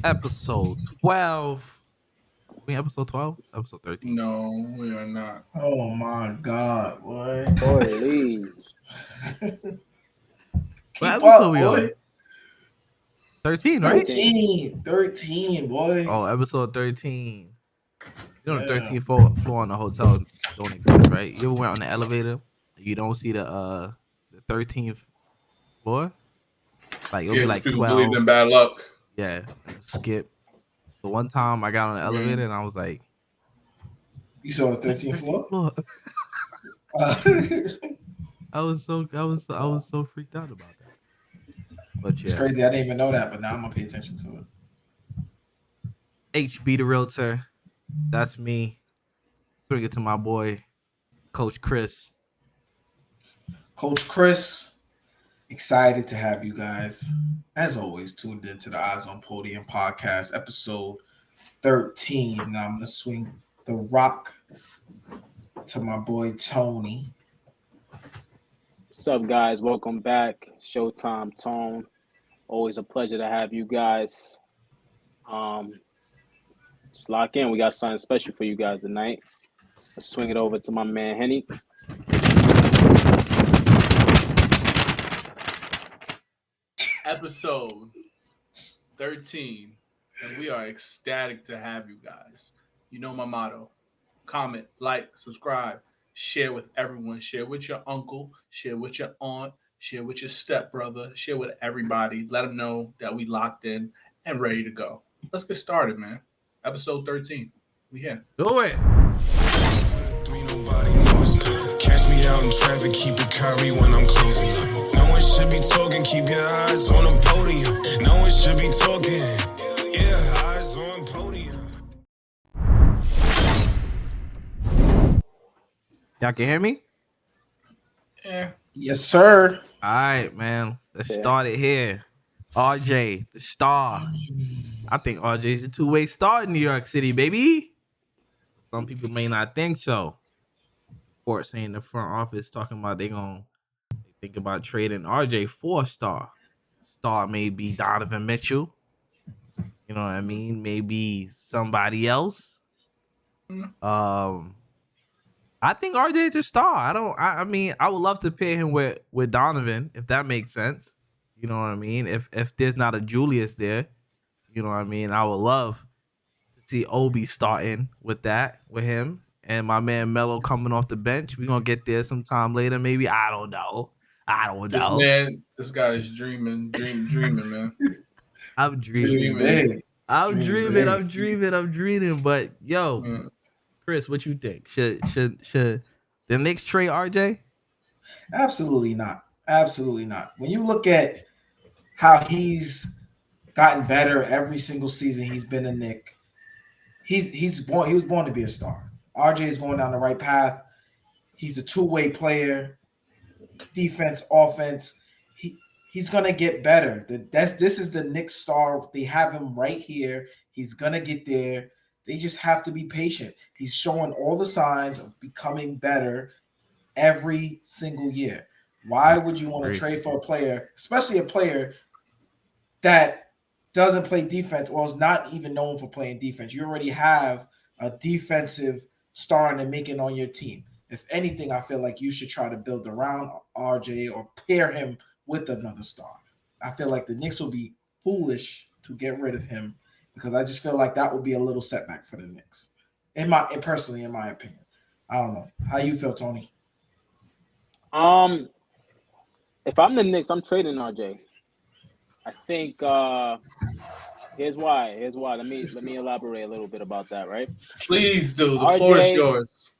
Episode 12. We in episode 12? Episode 13. No, we are not. Oh my God, boy. Holy. What Keep episode up, we boy. on? 13, right? 13. 13, boy. Oh, episode 13. You know the Yeah. 13th floor on the hotel don't exist, right? You ever went on the elevator? You don't see the 13th floor? Like it'll Yeah, be 'cause like people believe 12. in bad luck. Yeah. Skip. The one time I got on the elevator and I was like, You saw the that's the 13th 13th floor? floor. It's I was so freaked out about that. But yeah. crazy. I didn't even know that, but now I'm going to pay attention to it. HB the realtor. That's me. Swing it to my boy, Coach Chris. Coach Chris, excited to have you guys, as always, tuned into the Eyes on Podium podcast, episode 13. Now I'm going to swing the rock to my boy Tony. What's up, guys? Welcome back. Showtime Tone. Always a pleasure to have you guys. Just lock in. We got something special for you guys tonight. Let's swing it over to my man Henny. Episode 13. And we are ecstatic to have you guys. You know my motto. Comment, like, subscribe, share with everyone. Share with your uncle, share with your aunt, share with your stepbrother, share with everybody. Let them know that we locked in and ready to go. Let's get started, man. Episode 13. We here. Do it. Catch me out in traffic, keep it Kyrie when I'm closing. No one should be talking, keep your eyes on the podium. No one should be talking, yeah, eyes on podium. Y'all can hear me? Yeah. Yes, sir. All right, man. Let's Yeah. start it here. RJ, the star. I think RJ is a two-way star in New York City, baby. Some people may not think so. Sports saying the front office talking about they think about trading RJ for a star. Star may be Donovan Mitchell. You know what I mean? Maybe somebody else. I think RJ is a star. I mean, I would love to pair him with Donovan, if that makes sense. You know what I mean? If there's not a Julius there, you know what I mean? I would love to see Obi starting with him. And my man Melo coming off the bench. We're gonna get there sometime later, maybe. I don't know. This guy is dreaming, man. I'm dreaming. Big. I'm Dreaming dreaming. But yo, Mm. Chris, what you think? Should the Knicks trade RJ? Absolutely not. Absolutely not. When you look at how he's gotten better every single season he's been a Knick, he was born to be a star. RJ is going down the right path. He's a two-way player, defense, offense. He's gonna get better. This is the Knicks star. They have him right here. He's gonna get there. They just have to be patient. He's showing all the signs of becoming better every single year. Why would you want to Great. trade for a player, especially a player that doesn't play defense or is not even known for playing defense? You already have a defensive star in the making on your team. If anything, I feel like you should try to build around RJ or pair him with another star. I feel like the Knicks will be foolish to get rid of him because I just feel like that would be a little setback for the Knicks. Personally, in my opinion. I don't know. How you feel, Tony? If I'm the Knicks, I'm trading RJ. I think here's why. Let me elaborate a little bit about that, right? Please do. The floor is RJ yours.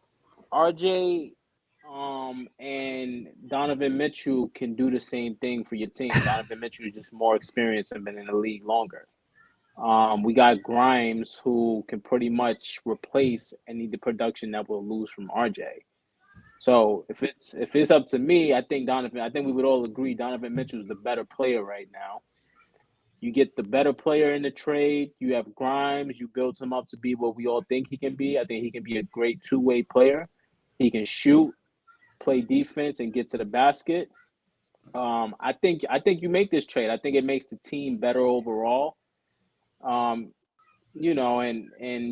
RJ and Donovan Mitchell can do the same thing for your team. Donovan Mitchell is just more experienced and been in the league longer. We got Grimes who can pretty much replace any of the production that we'll lose from RJ. So if it's up to me, I think we would all agree Donovan Mitchell is the better player right now. You get the better player in the trade. You have Grimes. You build him up to be what we all think he can be. I think he can be a great two-way player. He can shoot, play defense, and get to the basket. I think you make this trade. I think it makes the team better overall. and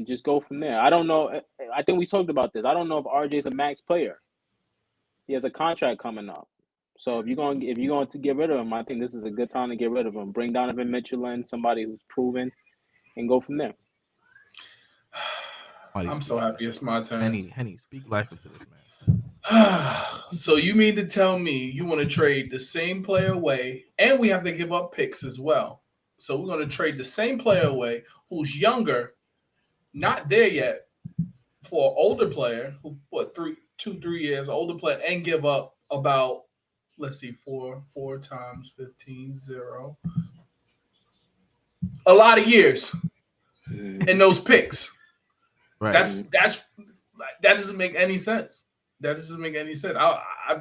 just go from there. I don't know. I think we talked about this. I don't know if RJ's a max player. He has a contract coming up. So if you're going to get rid of him, I think this is a good time to get rid of him. Bring Donovan Mitchell in, somebody who's proven, and go from there. I'm so happy it's my turn. Henny, speak life into this, man. So you mean to tell me you want to trade the same player away, and we have to give up picks as well? So we're going to trade the same player away who's younger, not there yet, for an older player who 3 years older player, and give up about, let's see, 4 times 15, 0. A lot of years in those picks. Right. That doesn't make any sense. That doesn't make any sense. I'm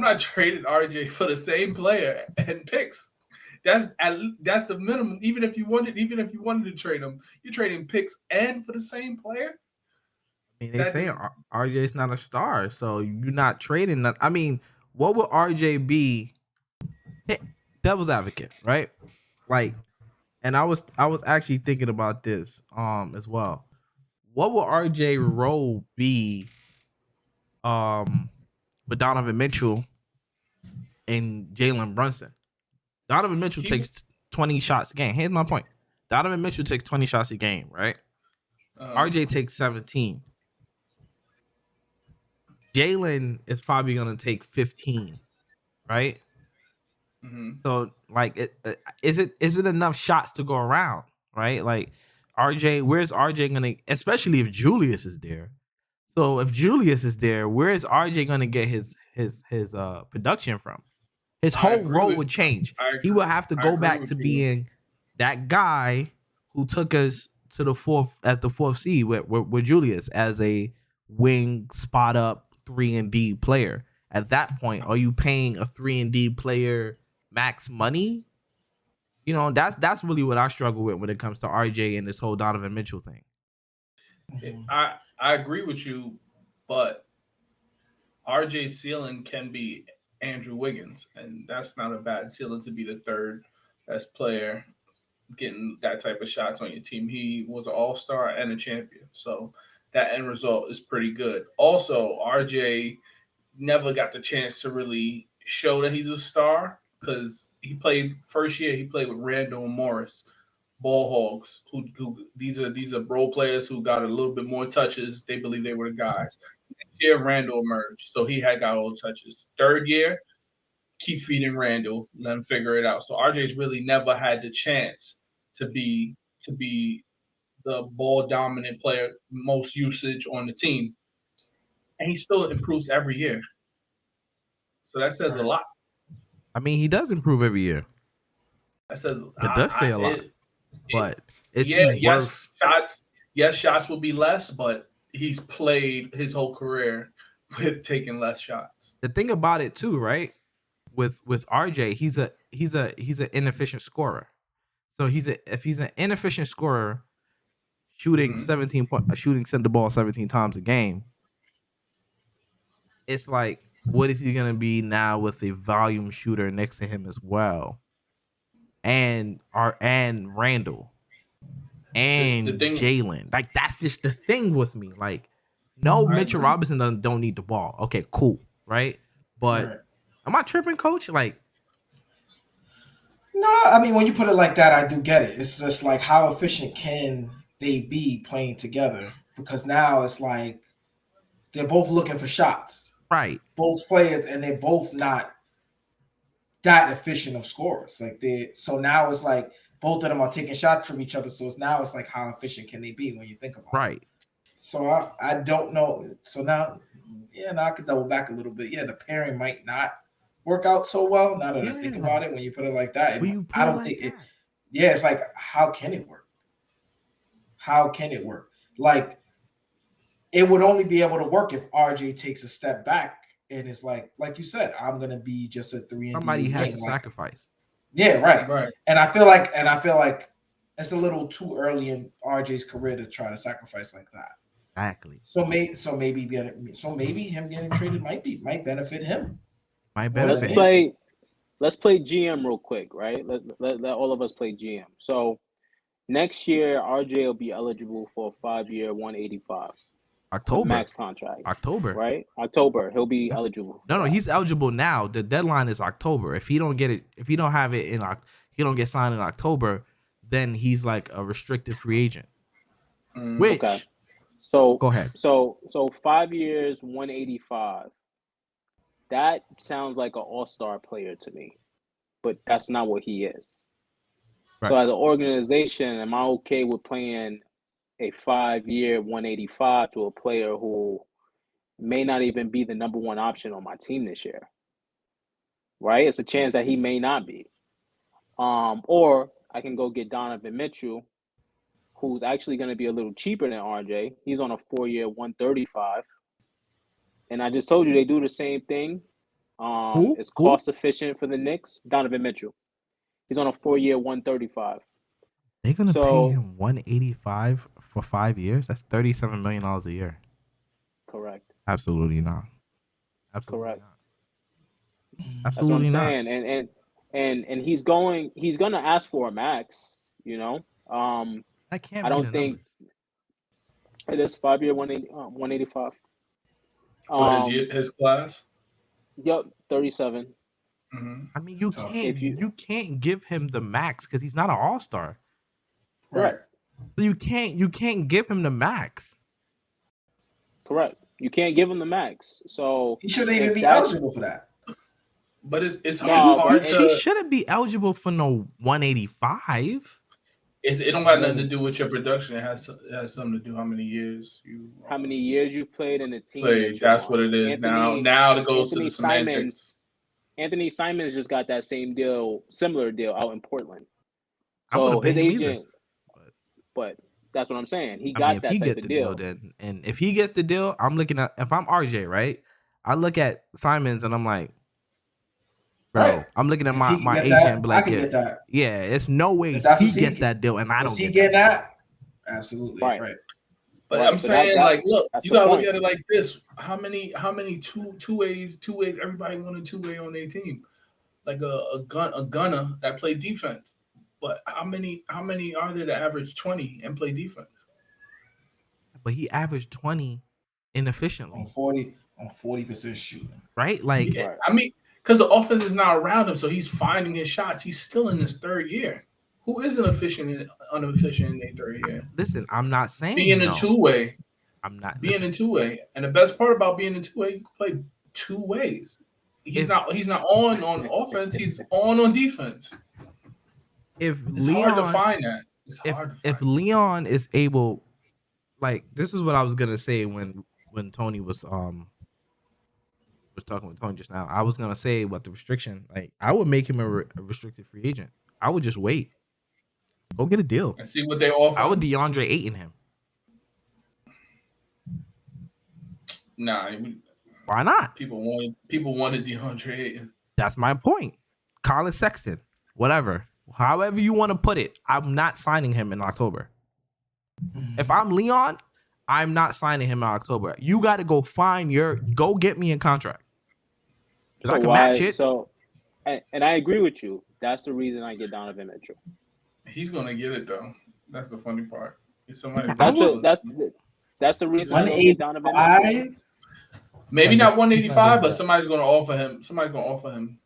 not trading RJ for the same player and picks. That's the minimum. Even if you wanted to trade him, you're trading picks and for the same player. I mean, they say RJ's not a star, so you're not trading that. I mean, what would RJ be? Devil's advocate, right? Like, and I was actually thinking about this as well. What would RJ role be with Donovan Mitchell and Jalen Brunson? Donovan Mitchell takes 20 shots a game. Here's my point. Donovan Mitchell takes 20 shots a game, right? RJ takes 17. Jalen is probably going to take 15, right? Mm-hmm. So, like, is it enough shots to go around, right? Like, RJ, where's RJ going to, especially if Julius is there. So, if Julius is there, where is RJ going to get his production from? His whole role would change. He would have to go back to being that guy who took us to the fourth seed with Julius as a wing spot up 3-and-D player. At that point, are you paying a 3-and-D player max money? You know, that's really what I struggle with when it comes to RJ and this whole Donovan Mitchell thing. I agree with you, but RJ's ceiling can be Andrew Wiggins, and that's not a bad ceiling to be the third best player getting that type of shots on your team. He was an all-star and a champion, so that end result is pretty good. Also, RJ never got the chance to really show that he's a star because he played with Randall and Morris, ball hogs, who these are role players who got a little bit more touches. They believe they were the guys. Next year, Randall emerged, so he had got all the touches. Third year, keep feeding Randall, let him figure it out. So RJ's really never had the chance to be the ball dominant player, most usage on the team, and he still improves every year. So that says a lot. I mean, he does improve every year. That says it does say a lot. But shots will be less, but he's played his whole career with taking less shots. The thing about it too, right? With RJ, he's an inefficient scorer. So if he's an inefficient scorer, shooting 17 shooting the ball 17 times a game, it's like, what is he gonna be now with a volume shooter next to him as well? And Randall and Jalen. Like, that's just the thing with me. Like, no, Mitchell Robinson don't need the ball. Okay, cool, right? But am I tripping, Coach? Like, no, I mean, when you put it like that, I do get it. It's just like, how efficient can they be playing together? Because now it's like they're both looking for shots. Right. Both players, and they're both not that efficient of scorers. So now it's like both of them are taking shots from each other. So it's like, how efficient can they be when you think about it? Right. So I don't know. So now I could double back a little bit. Yeah, the pairing might not work out so well. Now that I think about it, when you put it like that, I don't think it. Yeah, it's like, how can it work? How can it work? Like, it would only be able to work if RJ takes a step back and it's like you said, I'm gonna be just a 3-and-D. Somebody has to sacrifice. Yeah, right. And I feel like it's a little too early in RJ's career to try to sacrifice like that. Exactly. So maybe him getting traded might benefit him. Let's play let's play GM real quick, right? Let all of us play GM. So next year, RJ will be eligible for a 5-year, 185. It's a October. max contract, October. right? October, he'll be eligible. No, for that. he's eligible now. The deadline is October. If he don't get it, if he don't have it he don't get signed in October, then he's like a restricted free agent. Which, Okay. So go ahead. So 5 years, 185. That sounds like an all-star player to me, but that's not what he is. Right. So as an organization, am I okay with playing a 5-year, 185 to a player who may not even be the number one option on my team this year? Right? It's a chance that he may not be. Or I can go get Donovan Mitchell, who's actually going to be a little cheaper than RJ. He's on a 4-year, 135. And I just told you they do the same thing. It's cost efficient for the Knicks. Donovan Mitchell. He's on a 4-year, 135. They're gonna pay him 185 for 5 years. That's $37 million a year. Correct. Absolutely not. Absolutely Correct. not. That's Absolutely what I'm not. saying. And he's gonna ask for a max, you know. That can't I be don't the think numbers. it is 5-year, 185. For his class. Yep, 37. Mm-hmm. I mean, you Tough. can't you can't give him the max because he's not an all-star. Correct. So you can't give him the max. Correct. You can't give him the max. So He shouldn't even if be that's- eligible for that. But it's No, hard He to. shouldn't be eligible for no 185. It don't got nothing to do with your production. It has something to do how many years you've played in a team. played. That's what it is. Now it goes to the semantics. Anthony Simons just got that similar deal out in Portland. I wouldn't So pay his him agent, either. but that's what I'm saying. He I got mean, if that he type gets of the deal. deal, then and if he gets the deal, I'm looking at if I'm RJ, right? I look at Simons and I'm like, bro, Right. I'm looking at If he can my get agent that, and be I like, can get that. yeah, it's no way If that's he what gets that deal and I don't Is he get getting that. that? Absolutely. Right. Right. But Right, I'm so saying, that- look, that's you the gotta point. look at it like this. How many two ways? Everybody wanted two-way on their team, like a gunner that play defense. But how many are there that average 20 and play defense? But he averaged 20 inefficiently, On 40% shooting. right? Like, Yeah, Right. I mean, because the offense is not around him, so he's finding his shots. He's still in his third year. Who isn't inefficient in their third year? listen, I'm not saying Being a two-way. I'm not Being listen, in two-way, and the best part about being in two-way, you can play two ways. He's not on offense. He's on defense. if It's Leon hard to find that. It's hard to find. if Leon is able, like, this is what I was gonna say when Tony was talking with Tony just now. I was gonna say what the restriction, like, I would make him a restricted free agent. I would just wait, go get a deal. And see what they offer. I would DeAndre Ayton him. Nah, Why not? people wanted DeAndre Ayton. That's my point. Colin Sexton, whatever, however you want to put it. I'm not signing him in October. If I'm Leon, I'm not signing him in October. You got to go get me a contract. Because I can match it. So, and I agree with you. That's the reason I get Donovan Mitchell. He's gonna get it though. That's the funny part. If somebody That's the reason I get Donovan Mitchell. Maybe not 185, but somebody's gonna offer him. Somebody's gonna offer him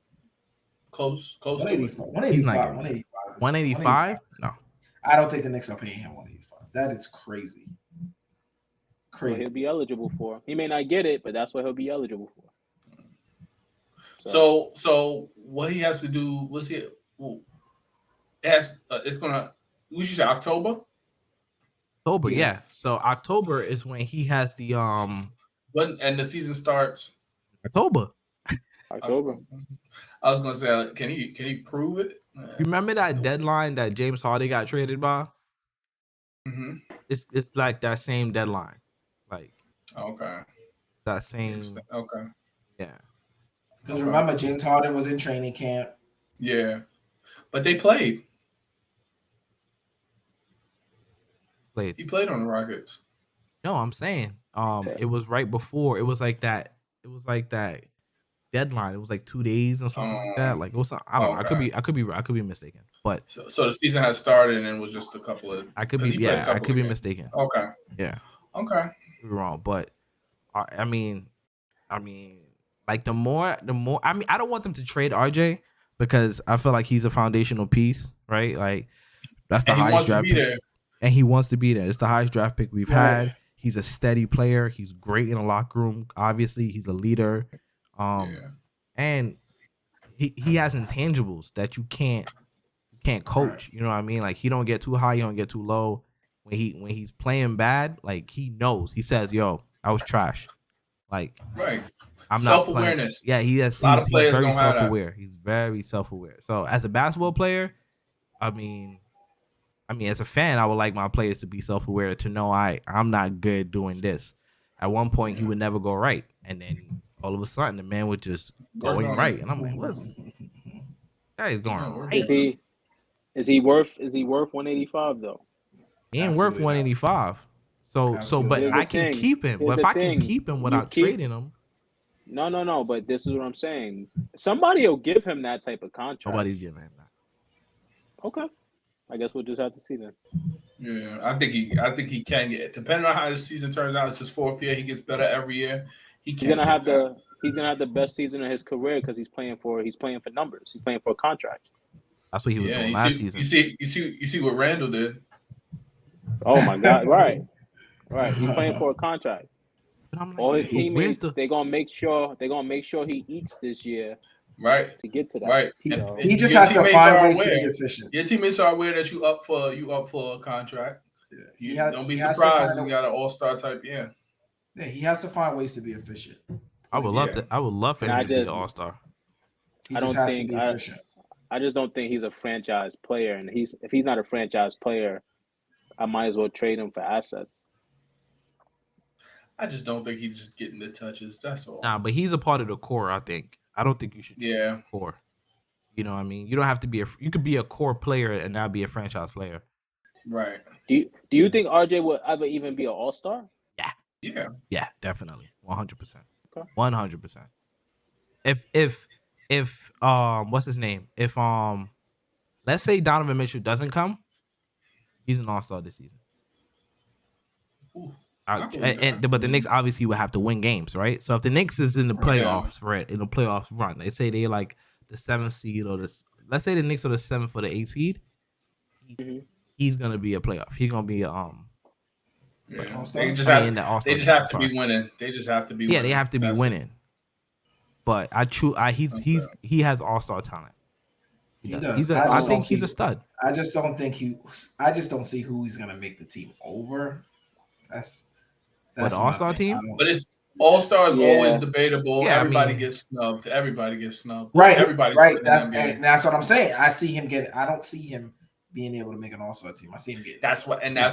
close to it. 185? No. I don't think the Knicks are paying him 185. That is crazy. What he'll be eligible for. He may not get it, but that's what he'll be eligible for. So what he has to do? What's he? It's gonna. What you say? October. Yeah. So October is when he has the And the season starts. October. I was gonna say, can he prove it? You remember that deadline that James Harden got traded by? Mm-hmm. It's like that same deadline, like okay, that same. Okay, yeah. Because remember, James Harden was in training camp. Yeah, but they played. He played on the Rockets. No, I'm saying, it was right before. It was like that. deadline. It was like 2 days or something like that. Like it was, I don't know. Okay. I could be mistaken, but So the season has started and was just a couple of. I could 'cause be he played a I couple could of be games. mistaken. Okay. Yeah, Okay. could be wrong, but I mean, like the more I mean, I don't want them to trade RJ because I feel like he's a foundational piece, right? Like that's the And he highest wants to draft be pick, there. and he wants to be there. It's the highest draft pick we've Right. had. He's a steady player. He's great in the locker room. Obviously, he's a leader, Yeah. and he has intangibles that you can't coach. You know what I mean? Like he don't get too high, he don't get too low. When he's playing bad, like he knows. He says, "Yo, I was trash." Like Right. I'm not playing. Self-awareness. Yeah, A lot of he's players very don't have that. self-aware. He's very self-aware. So as a basketball player, I mean, as a fan, I would like my players to be self-aware, to know I'm not good doing this. At one point, he would never go right, and then all of a sudden, the man would just going on right, it. and I'm like, what's that is going Yeah, right? Is he worth 185 though? He ain't worth Absolutely not. 185. So Absolutely but not. Here's I the can thing. keep him. Here's But if the I can thing. keep him You without keep- trading him, No, but this is what I'm saying. Somebody will give him that type of contract. nobody's giving him that. Okay. I guess we'll just have to see then. Yeah, I think he can get it. Depending on how the season turns out, it's his fourth year. He gets better every year. He's gonna have the best season of his career because he's playing for numbers. He's playing for a contract. That's what he was Yeah, doing you last see, season. you see what Randall did. Oh my God! Right. He's playing for a contract. But I'm like, All his yo, where's teammates, they're gonna make sure he eats this year Right. to get to that. Right. He, And he just your has to teammates find are ways to be aware. efficient. Your teammates are aware that you up for a contract. Yeah. Don't be he has to surprised find you got an all-star type. Yeah. Yeah, he has to find ways to be efficient. I would love to. I would love for And him I to be an just- all-star. He I just don't has think to be efficient. I just don't think he's a franchise player, and if he's not a franchise player, I might as well trade him for assets. I just don't think he's just getting the touches. That's all. Nah, but he's a part of the core. I think. I don't think you should. Yeah. Core. You know what I mean? You don't have to be you could be a core player and not be a franchise player. Right. Do you think RJ would ever even be an all-star? Yeah. Yeah, definitely. 100%. Okay. 100%. If what's his name? If let's say Donovan Mitchell doesn't come, he's an all-star this season. Ooh, But the Knicks obviously would have to win games, right? So if the Knicks is in the playoffs, right, in the playoffs run, let's say they're like the 7th seed or let's say the Knicks are the 7th or the 8th seed, he's gonna be a playoff. He's gonna be Yeah. All-star? They just I have, mean, in the all-star they just game, have to sorry. be winning. They just have to be Yeah, winning. they have to be That's it. winning. But he has all-star talent. He does. does. I think he's a stud. I just don't see who he's gonna make the team over. That's What, the all-star team? But it's all-star is Yeah. always debatable. Yeah, I Everybody mean- gets snubbed. Everybody gets snubbed. Right, Everybody right. gets in the NBA. That's what I'm saying. I don't see him being able to make an all-star team. I see him getting. That's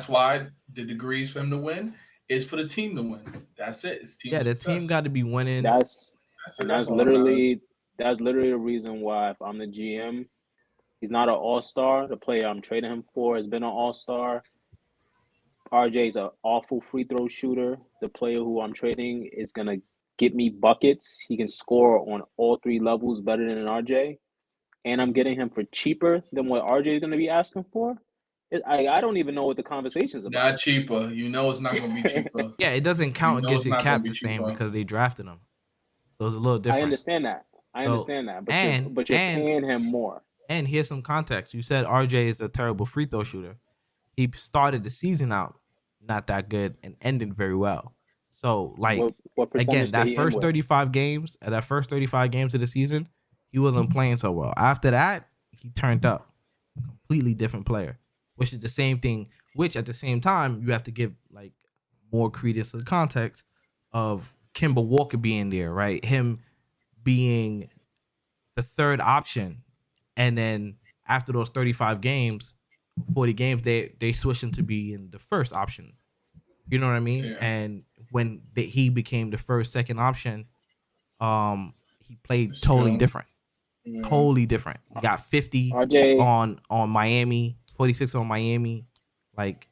why the degrees for him to win is for the team to win. That's it. It's team. Yeah, the success. team got to be winning. That's all that matters. literally the reason why if I'm the GM, he's not an all-star. The player I'm trading him for has been an all-star. RJ's an awful free throw shooter. The player who I'm trading is gonna get me buckets. He can score on all 3 levels better than an RJ, and I'm getting him for cheaper than what RJ is gonna be asking for. I don't even know what the conversation's about. Not cheaper. You know it's not going to be cheaper. Yeah, it doesn't count You know against it's your not gonna cap be the same cheaper. because they drafted him. So it's a little different. I understand that. But you're paying him more. And here's some context. You said RJ is a terrible free throw shooter. He started the season out not that good and ended very well. So, like, What percentage again, did that he first end with? 35 games, of the season, he wasn't playing so well. After that, he turned up. Completely different player, which is the same thing, which at the same time, you have to give, like, more credence to the context of Kemba Walker being there, right? Him being the third option. And then after those 35 games, 40 games, they switched him to be in the first option. You know what I mean? Yeah. And when he became the first, second option, he played It's totally good. different. Yeah. Totally different. He got 50 RJ on Miami, 46 on Miami. Like,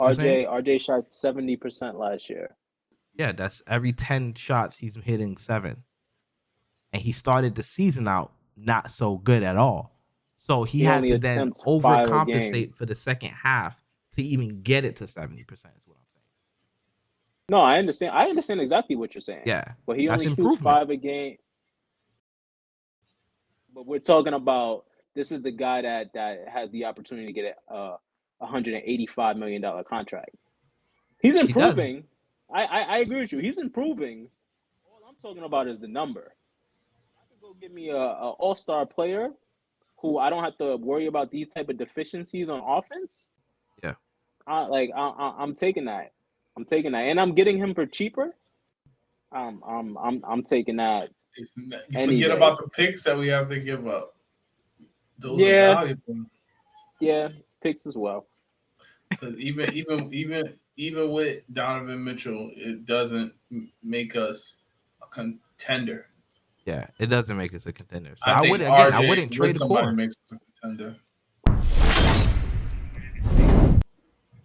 you saying? RJ shot 70% last year. Yeah, that's every 10 shots he's hitting 7. And he started the season out not so good at all. So he He had only to then attempts 5 a game. overcompensate for the second half to even get it to 70%, is what I'm saying. No, I understand. I understand exactly what you're saying. Yeah. But he That's only shoots improvement. 5 a game. But we're talking about this is the guy that has the opportunity to get a $185 million contract. He's He does. improving. I agree with you. He's improving. All I'm talking about is the number. I could go get me a all-star player who I don't have to worry about these type of deficiencies on offense. Yeah. I'm taking that. I'm taking that, and I'm getting him for cheaper. I'm taking that. You forget about the picks that we have to give up. Those are valuable. Yeah, picks as well. Even with Donovan Mitchell, it doesn't make us a contender. Yeah, it doesn't make us a contender. So I wouldn't trade the core. Makes us a contender.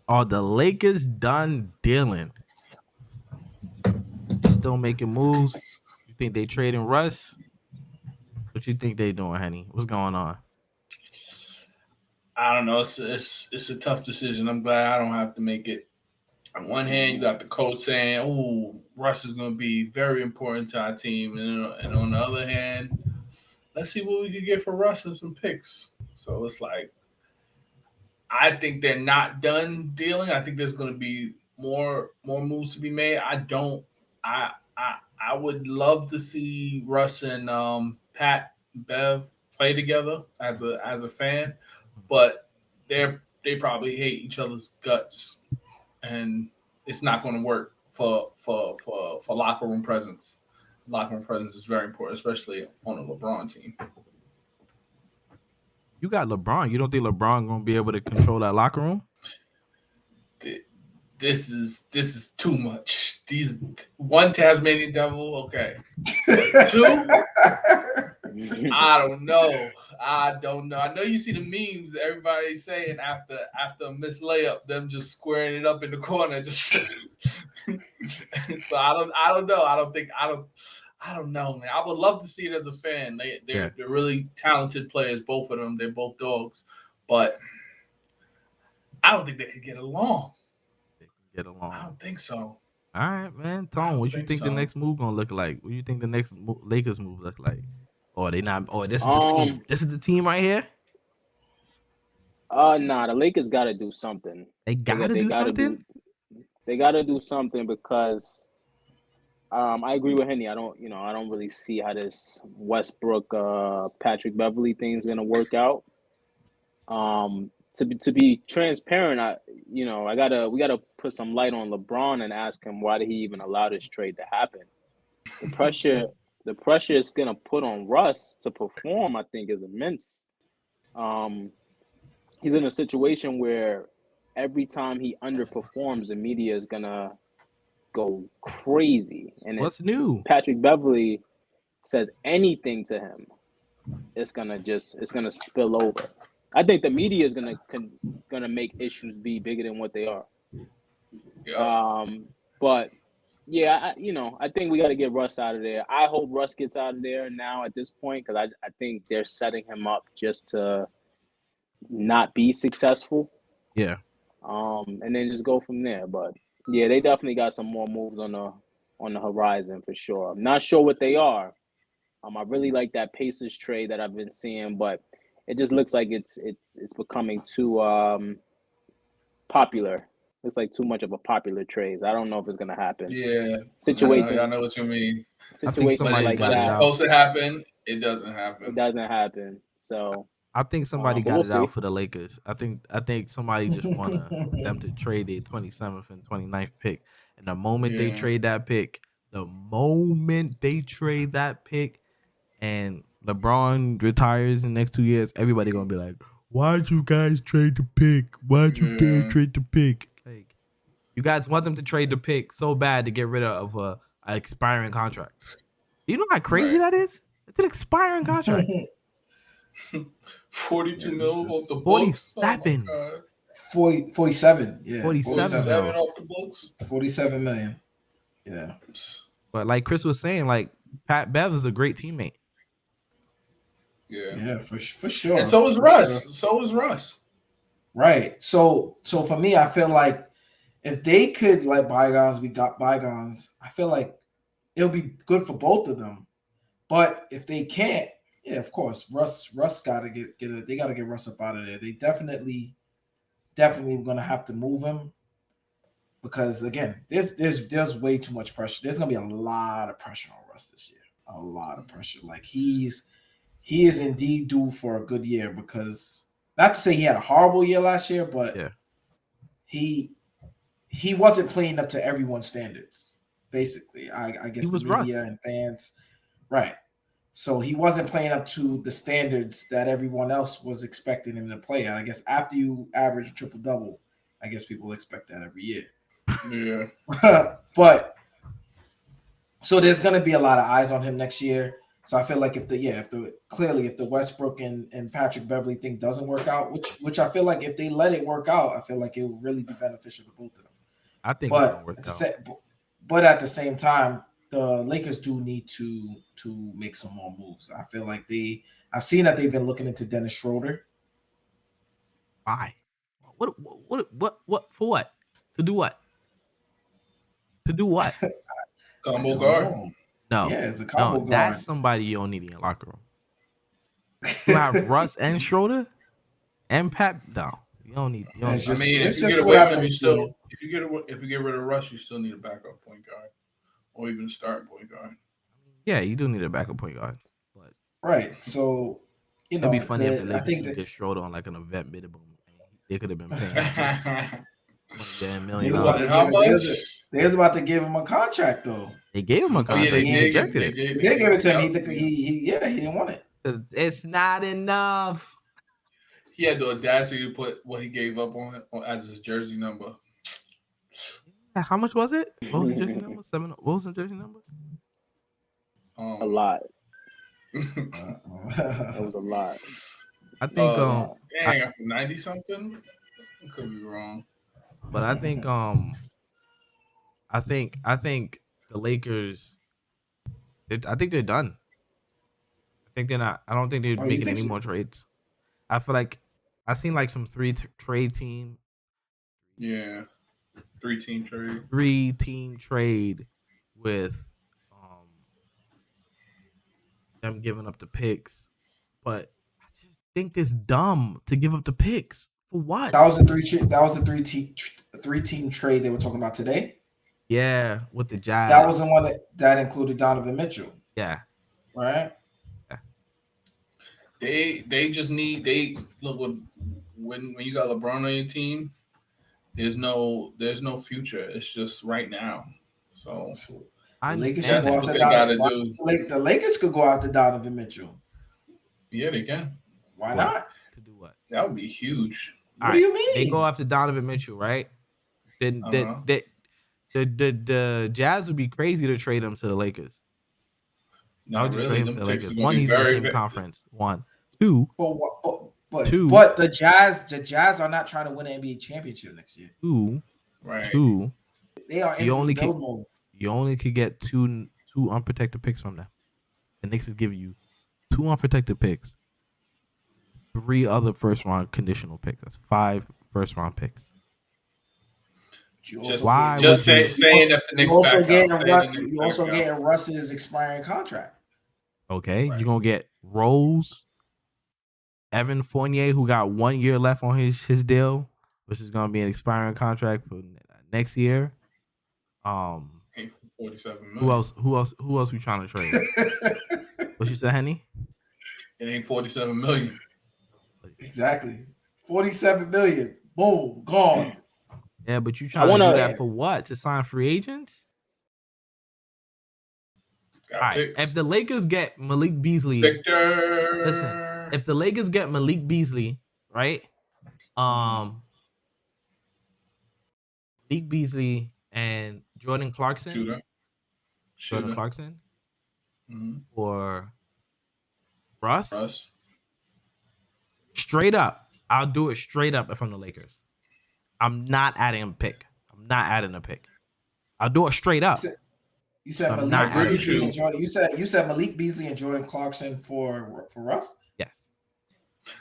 Are the Lakers done dealing? Still making moves? You think they trading Russ? What you think they doing, Henny? What's going on? I don't know. It's a tough decision. I'm glad I don't have to make it. On one hand, you got the coach saying, "Oh, Russ is going to be very important to our team," and on the other hand, let's see what we can get for Russ and some picks. So it's like, I think they're not done dealing. I think there's going to be more moves to be made. I would love to see Russ and Pat Bev play together as a fan, but they probably hate each other's guts, and it's not going to work for locker room presence. Locker room presence is very important, especially on a LeBron team. You got LeBron. You don't think LeBron gonna be able to control that locker room? This is too much. These one Tasmanian devil, okay. Two, I don't know. I know you see the memes that everybody's saying after a missed layup, them just squaring it up in the corner. Just so I don't know. I don't know, man. I would love to see it as a fan. They're really talented players, both of them. They're both dogs, but I don't think they could get along. I don't think so. All right, man. Tone, what you think the next move gonna look like? What do you think the next Lakers move look like? Or they not? Or this is the team. This is the team right here. Nah. The Lakers got to do something. They got to do something. They got to do something because I agree with Henny. I don't really see how this Westbrook Patrick Beverly thing is gonna work out. To be transparent, we gotta put some light on LeBron and ask him why did he even allow this trade to happen. The pressure it's gonna put on Russ to perform, I think, is immense. He's in a situation where every time he underperforms, the media is gonna go crazy. And what's new? Patrick Beverly says anything to him, it's gonna spill over. I think the media is gonna make issues be bigger than what they are. Yeah. But yeah, I think we got to get Russ out of there. I hope Russ gets out of there now at this point because I think they're setting him up just to not be successful. Yeah. And then just go from there. But yeah, they definitely got some more moves on the horizon for sure. I'm not sure what they are. I really like that Pacers trade that I've been seeing, but it just looks like it's becoming too popular. It's like too much of a popular trade. I don't know if it's gonna happen. Yeah, situations. I know what you mean. Situations like that. It's supposed to happen. It doesn't happen. It doesn't happen. So I think somebody got it out for the Lakers. I think somebody just want them to trade their 27th and 29th pick. And the moment they trade that pick, and LeBron retires in the next 2 years, everybody gonna be like, "Why'd you guys trade the pick? Why'd you guys trade the pick?" Like, you guys want them to trade the pick so bad to get rid of an expiring contract. You know how crazy that is? It's an expiring contract. 42 mil off the 47. books. 47. Yeah. 47 off the books. 47 million. Yeah. But like Chris was saying, like Pat Bev is a great teammate. Yeah. Yeah, for sure. And so is For Russ. sure. So is Russ. Right. So for me, I feel like if they could let bygones be got bygones, I feel like it'll be good for both of them. But if they can't, yeah, of course, Russ gotta get it. They gotta get Russ up out of there. They definitely gonna have to move him because again, there's way too much pressure. There's gonna be a lot of pressure on Russ this year. A lot of pressure. Like he is indeed due for a good year because not to say he had a horrible year last year, but Yeah. he wasn't playing up to everyone's standards. Basically, I guess He the was media Russ. and fans, right? So he wasn't playing up to the standards that everyone else was expecting him to play at. I guess after you average a triple double, I guess people expect that every year. Yeah. But so there's going to be a lot of eyes on him next year. So I feel like if the Westbrook and Patrick Beverly thing doesn't work out, which I feel like if they let it work out, I feel like it will really be beneficial to both of them. I think it's gonna work out. But at the same time, the Lakers do need to make some more moves. I feel like I've seen that they've been looking into Dennis Schroeder. Why? What for what? To do what? To do what? Combo guard. No. Yeah, it's a combo guard. That's somebody you don't need in your locker room. You have Russ and Schroeder and Pat. No, you don't need. I mean, if you get away from him, if you get rid of Russ, you still need a backup point guard or even a starting point guard. Yeah, you do need a backup point guard. But right. So it'd be funny if the Lakers get Schroeder on like an event minimum. They could have been paying $20 million. How much? They was about to give him a contract though. They gave him a contract. He rejected it. They gave it to him. He didn't want it. It's not enough. He had the audacity to put what he gave up on as his jersey number. How much was it? What was the jersey number? What was the jersey number? A lot. That was a lot. I think dang, 90 something. I could be wrong. But I think I think the Lakers. I think they're done. I think they're not. I don't think they're making any more trades. I feel like I seen like some trade team. Yeah, 3-team trade. 3-team trade with them giving up the picks, but I just think it's dumb to give up the picks for what? That was a 3-team trade they were talking about today. Yeah, with the Jazz. That was the one that included Donovan Mitchell. Yeah. Right. Yeah. They just need look when you got LeBron on your team, there's no future. It's just right now. So the Lakers that's what they gotta do. The Lakers could go after Donovan Mitchell. Yeah, they can. Why not? To do what? That would be huge. What do you mean? They go after Donovan Mitchell, right? Then the Jazz would be crazy to trade him to the Lakers. I would just trade him to the Lakers. One, he's in the same conference. 1, 2. But the Jazz are not trying to win an NBA championship next year. 2. Right. 2. They are in rebuild mode. You only could get two unprotected picks from them. The Knicks is giving you 2 unprotected picks, 3 other first round conditional picks. That's 5 first round picks. Saying that the Knicks you also getting Russ's expiring contract. Okay, right. You're gonna get Rose, Evan Fournier, who got 1 year left on his deal, which is gonna be an expiring contract for next year. 47 million. Who else we trying to trade? What you said, Henny? It ain't 47 million. Exactly. 47 million. Boom, gone. Yeah, but you trying to do that for what? To sign free agents? All right. If the Lakers get Malik Beasley, listen. If the Lakers get Malik Beasley, right? Malik Beasley and Jordan Clarkson. Jordan Clarkson. Mm-hmm. Or Russ. Straight up. I'll do it straight up if I'm the Lakers. I'm not adding a pick. I'll do it straight up. You said I'm Malik not agree with Beasley you. and Jordan. You said Malik Beasley and Jordan Clarkson for Russ. Yes.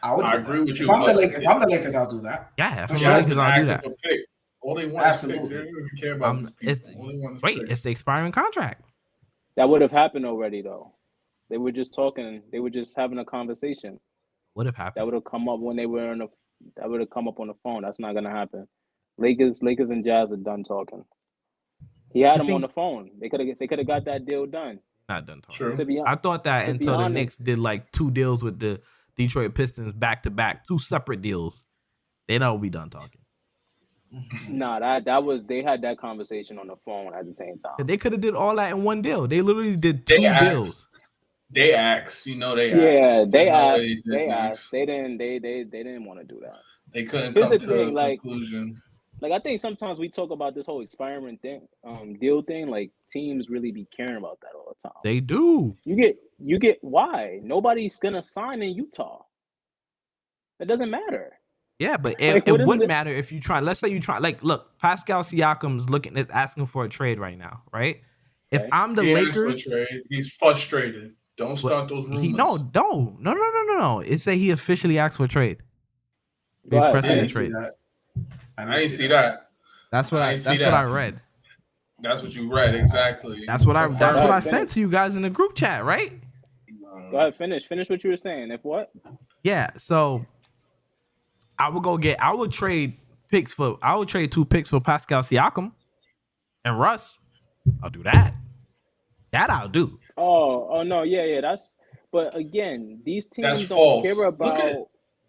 I would. I do agree that. with you, If I'm the but Lakers, if I'm the Lakers, I'll do that. Yeah, For if he I'm the sure. has Lakers, been I'll do asking that. for picks. All they want is picks. They Absolutely. don't even care about these It's people. All they want is wait, picks. it's the expiring contract. That would have happened already, though. They were just talking. They were just having a conversation. Would have That happened. would have come up when they were on the. That would have come up on the phone. That's not gonna happen. Lakers and Jazz are done talking. He had You him on think- the phone. They could have got that deal done. Not done talking. True. To be I thought that to be until the honest- Knicks did like 2 deals with the Detroit Pistons back to back, 2 separate deals. Then I'll be done talking. Nah, that was they had that conversation on the phone at the same time. They could have did all that in one deal. They literally did They 2 asked. deals. They asked. You know they asked. Yeah, they You know asked. did They ask. asked. They didn't want to do that. They couldn't Here's come the to thing, a like- conclusion. Like I think sometimes we talk about this whole experiment thing, deal thing. Like teams really be caring about that all the time. They do. You get why nobody's gonna sign in Utah. It doesn't matter. Yeah, but Like, it what is would it? matter if you try. Let's say you try. Like, look, Pascal Siakam's looking at asking for a trade right now, right? If Okay. I'm the He asked for a Lakers, trade. He's frustrated. Don't start those rumors. no. It say he officially asked for a trade. Go ahead, I Requested a didn't see trade. that. I didn't see that. That's what I I. ain't see That's what I that. read. That's what you read exactly. That's what I. That's what I Finish. sent to you guys in the group chat, right? Go ahead, finish what you were saying. If what? Yeah. So I would trade 2 picks for Pascal Siakam and Russ. I'll do that. That I'll do. Oh no, yeah. But again, these teams That's don't false. care Look about. at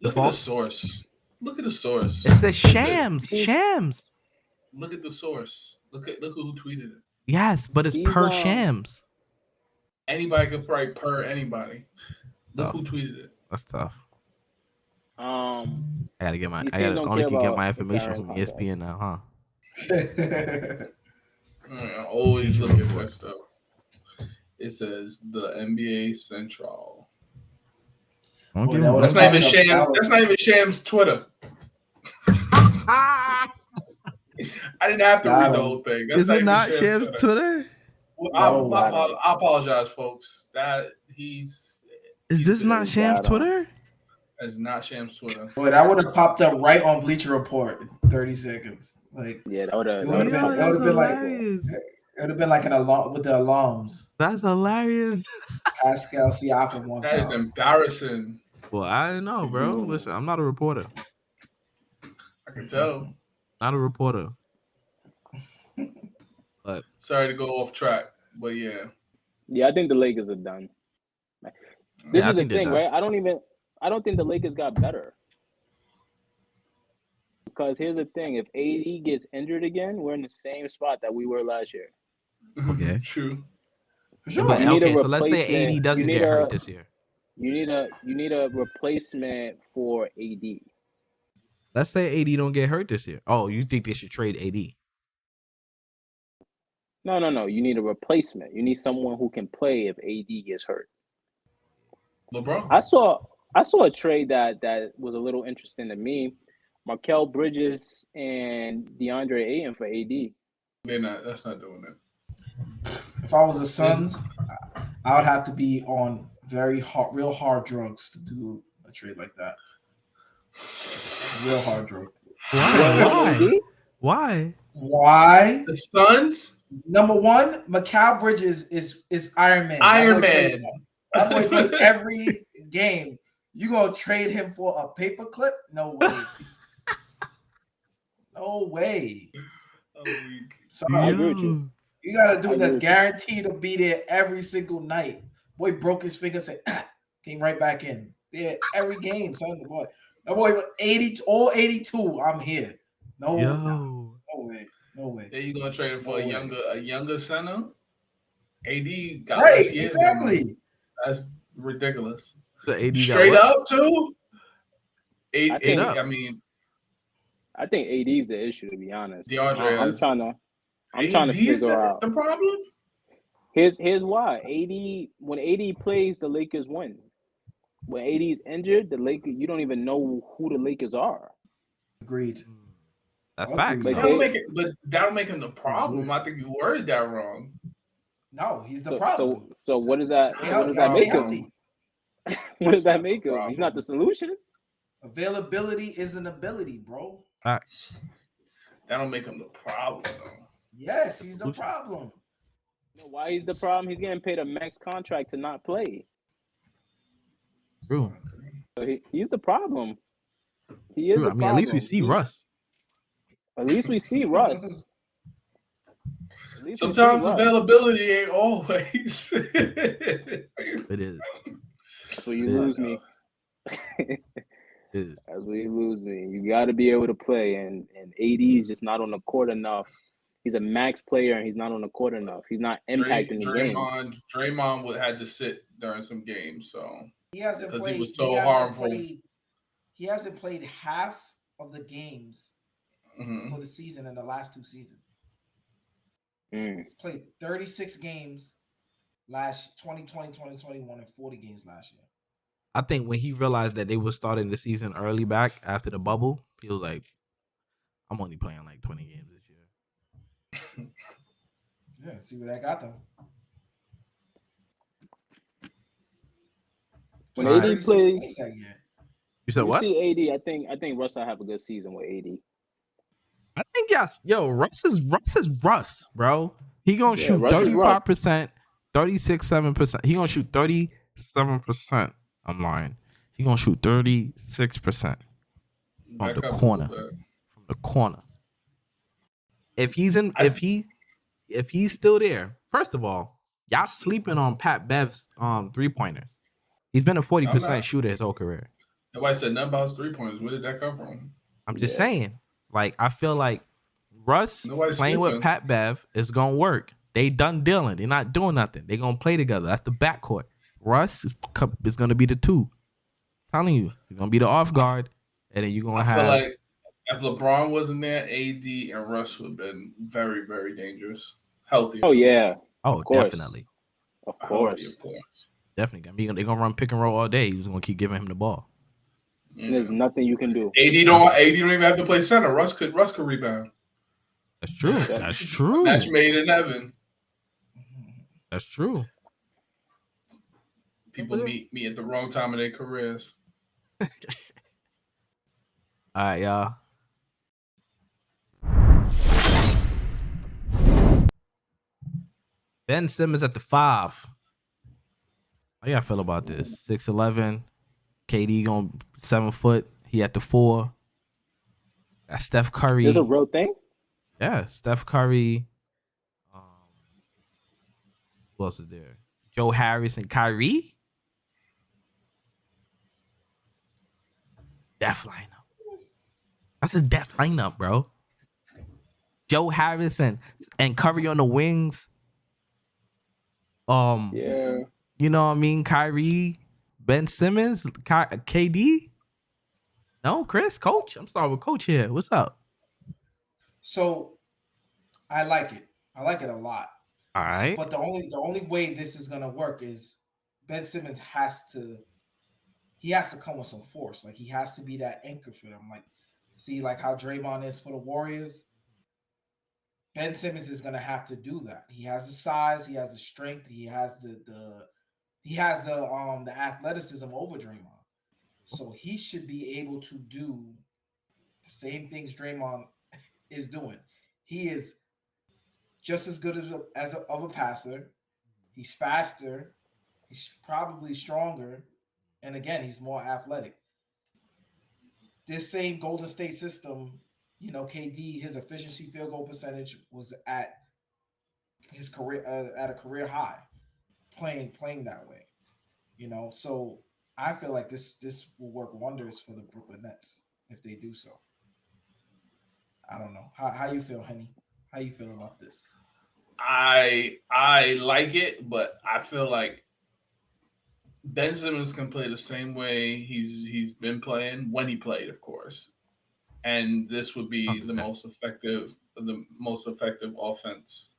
the false? source. Look at the source. It says shams. Shams. Look at the source. Look who tweeted it. Yes, but it's He's, per shams. Anybody could write per anybody. Look Oh. who tweeted it. That's tough. Um, I gotta get my. These I teams gotta don't only care can get about my information expiring from ESPN now, huh? I always look at that stuff. It says the NBA Central. Don't Boy, give that me- would've That's not even popped up Sham. hours. That's not even Sham's Twitter. I didn't have to Got read the him. whole thing. That's Is it even not Sham's Twitter? Well, No. I apologize, folks. That he's Is this not got Sham's him. Twitter? that's not Sham's Twitter. Boy, that would have popped up right on Bleacher Report in 30 seconds. Like yeah, that would have. It would've been- Yo, it that's would've been like- hilarious. it would have been like an alarm with the alarms. That's hilarious. Pascal Siakam wants That is out. embarrassing. Well, I don't know, bro. Listen, I'm not a reporter. I can tell. Not a reporter. Sorry to go off track, but yeah. Yeah, I think the Lakers are done. This Yeah, I is the think they're thing, done. right? I don't think the Lakers got better. Because here's the thing: if AD gets injured again, we're in the same spot that we were last year. Okay. True. For sure. But You need a okay, so let's say replacement. AD doesn't You need get hurt a- this year. You need a replacement for AD. Let's say AD don't get hurt this year. Oh, you think they should trade AD? No. You need a replacement. You need someone who can play if AD gets hurt. LeBron. I saw a trade that was a little interesting to me. Markel Bridges and DeAndre Ayton for AD. They're not. That's not doing it. If I was the Suns, I would have to be on real hard drugs to do a trade like that. Real hard drugs. Why? Why? Why? The Suns. Number one, Mikal Bridges is Iron Man. Iron That boy Man. That boy plays every game. You gonna trade him for a paperclip? No way. No way. Sorry. I agree with you. You got a I dude agree that's with you. guaranteed to be there every single night. Boy broke his finger, said, came right back in. Yeah, every game, son. The boy, that boy, 80, all 82. I'm here. No, Yo. no way, no way. Then you gonna trade him for No way. a younger center? AD got Right, less years than him. exactly. That's ridiculous. The AD got Straight what? up too. I think- I mean, I think AD's the issue, to be honest. DeAndre I'm is- trying to AD is figure out. the problem. Here's why. When AD plays, the Lakers win. When AD's injured, the Lakers, you don't even know who the Lakers are. Agreed. That's Okay. facts. But though. That'll make it, but that'll make him the problem. I think you worded that wrong. No, he's the So problem. so what does that Stay so what healthy. does Gotta that stay make healthy. him? What does that That's make the him? He's not the problem. solution. Availability is an ability, bro. Facts. That don't make him the problem though. Yes, he's the Solution. problem. You know why he's the problem? He's getting paid a max contract to not play. True. So he's the problem. He is True. the I mean, at least we problem. see Russ. At least we see Russ. At least we see Sometimes Russ. availability ain't always. It is. That's where you Yeah. lose me. It is. That's where you lose me. You got to be able to play, and AD is just not on the court enough. He's a max player, and he's not on the court enough. He's not impacting the games. Draymond would had to sit during some games, so He hasn't because played. he was so harmful. He hasn't played half of the games Mhm. for the season in the last 2 seasons. Mm. He's played 36 games last 2020, 2021, and 40 games last year. I think when he realized that they were starting the season early back after the bubble, he was like, I'm only playing like 20 games this year. Yeah, see where that got them. When All AD right. 36 plays, games that year. You said you what? see AD. I think Russ will have a good season with AD. I think yes. Yo, Russ is Russ, bro. He gonna Yeah, shoot Russ is Russ. 35%, 36.7%. He gonna shoot 37%. I'm lying. He gonna shoot 36% from Back the up a corner. little bit. From the corner. If he's still there, first of all, y'all sleeping on Pat Bev's 3-pointers. He's been a 40% shooter his whole career. Nobody said nothing about his 3-pointers. Where did that come from? I'm just saying. Like, I feel like Russ Nobody's playing with sleeping. Pat Bev is gonna work. They done dealing. They're not doing nothing. They gonna play together. That's the backcourt. Russ is gonna be the 2. Telling you, he's gonna be the off guard, and then you're gonna I feel have. like if LeBron wasn't there, AD and Russ would have been very, very dangerous. Healthy. Oh yeah, Oh, course. definitely, of course. Healthy, of course. definitely. They're gonna run pick and roll all day. He's gonna keep giving him the ball. Yeah. There's nothing you can do. AD don't even have to play center. Russ could rebound. That's true. That's true. Match made in heaven. That's true. People meet at the wrong time of their careers. All right, y'all. Ben Simmons at the 5. How y'all feel about this? 6'11", KD going 7 foot. He at the 4. Got Steph Curry. There's a real thing. Yeah, Steph Curry. Who else is there? Joe Harris and Kyrie. Death lineup. That's a death lineup, bro. Joe Harris and Curry on the wings. Yeah. You know what I mean? Kyrie, Ben Simmons, KD. No, Chris, Coach. I'm sorry with Coach here. What's up? So I like it. I like it a lot. All right. But the only way this is gonna work is Ben Simmons has to come with some force. Like he has to be that anchor for them. Like, see, like how Draymond is for the Warriors. Ben Simmons is gonna have to do that. He has the size, he has the strength, he has the athleticism over Draymond. So he should be able to do the same things Draymond is doing. He is just as good of a passer. He's faster. He's probably stronger. And again, he's more athletic. This same Golden State system, you know, KD, his efficiency field goal percentage was at his career at a career high, playing that way. You know, so I feel like this will work wonders for the Brooklyn Nets if they do so. I don't know. How you feel, Henny? How you feel about this? I like it, but I feel like Ben Simmons can play the same way he's been playing when he played, of course. And this would be the most effective offense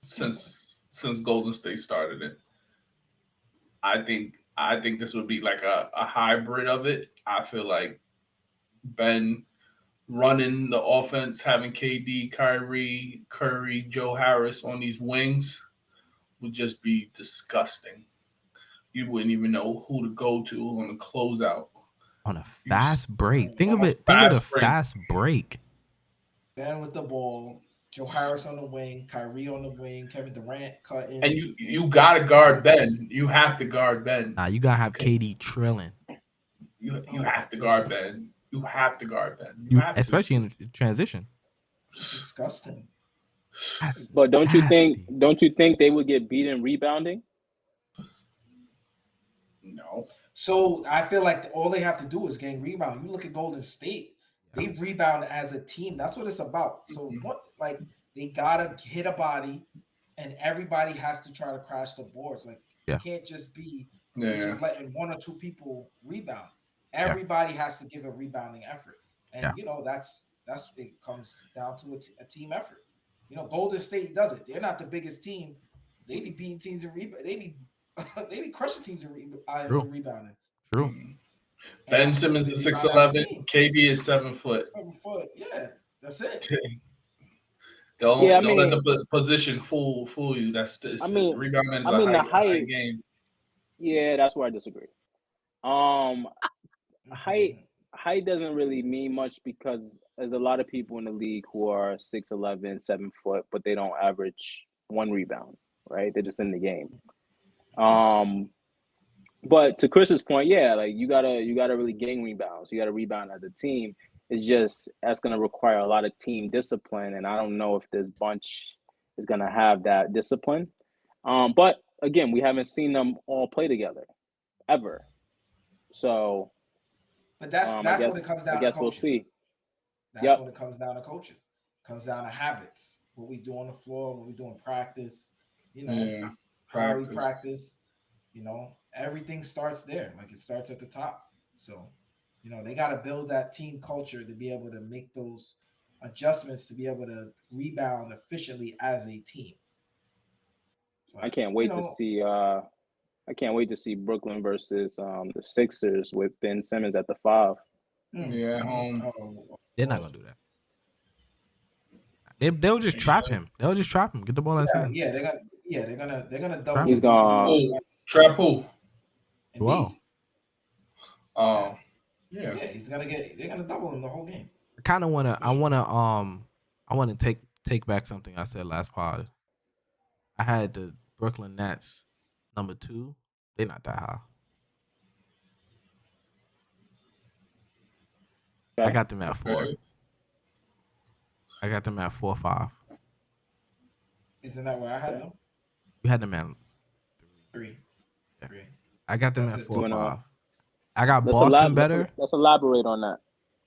since Golden State started it. I think this would be like a hybrid of it. I feel like Ben running the offense, having KD, Kyrie, Curry, Joe Harris on these wings would just be disgusting. You wouldn't even know who to go to on the closeout. On a fast break. Think on of a it. Think of the fast break. fast break. Ben with the ball, Joe Harris on the wing, Kyrie on the wing, Kevin Durant cutting. And you gotta guard Ben. You have to guard Ben. Nah, you gotta have KD trilling. You have to guard Ben. You have to guard Ben. You have especially to. in transition. It's disgusting. That's But don't you think nasty. they would get beat in rebounding? No. So I feel like all they have to do is gain rebound. You look at Golden State, they rebound as a team. That's what it's about. So what, like, they gotta hit a body, and everybody has to try to crash the boards. Like, Yeah. it can't just be Yeah. just letting one or two people rebound. Everybody has to give a rebounding effort, and you know that's it comes down to a team effort. You know, Golden State does it. They're not the biggest team. They be beating teams in rebound. They be crushing teams in rebounding. True. And Ben that's Simmons what is they rebound as a 6'11". team. KD is 7 foot. 7 foot. Yeah, that's it. Don't Yeah, I let mean- the position fool you. Rebounding is the a high height game. Yeah, that's where I disagree. Height doesn't really mean much because there's a lot of people in the league who are 6'11", 7 foot, but they don't average one rebound, right? They're just in the game. But to Chris's point, yeah, like you gotta really gain rebounds. You gotta rebound as a team. It's just that's gonna require a lot of team discipline, and I don't know if this bunch is gonna have that discipline. But again, we haven't seen them all play together ever. So, But that's what it comes down I guess to. we'll Coaching. see. That's what it comes down to coaching. It comes down to habits. What we do on the floor, what we do in practice, you know, how we practice, you know, everything starts there. Like it starts at the top. So, you know, they got to build that team culture to be able to make those adjustments to be able to rebound efficiently as a team. So, I can't wait to see Brooklyn versus the Sixers with Ben Simmons at the 5. Yeah, They're not gonna do that. They'll just trap him. They'll just trap him. Get the ball in his hand. Yeah, they're gonna double. He's gone. Trap who? Wow. Oh, yeah. They're gonna double him the whole game. I wanna take back something I said last pod. I had the Brooklyn Nets number 2. They're not that high. I got them at 4. I got them at 4 or 5. Isn't that where I had them? You had them at 3. Yeah. I got them That's at it. 4 or 5. I got Boston better. Let's elaborate on that.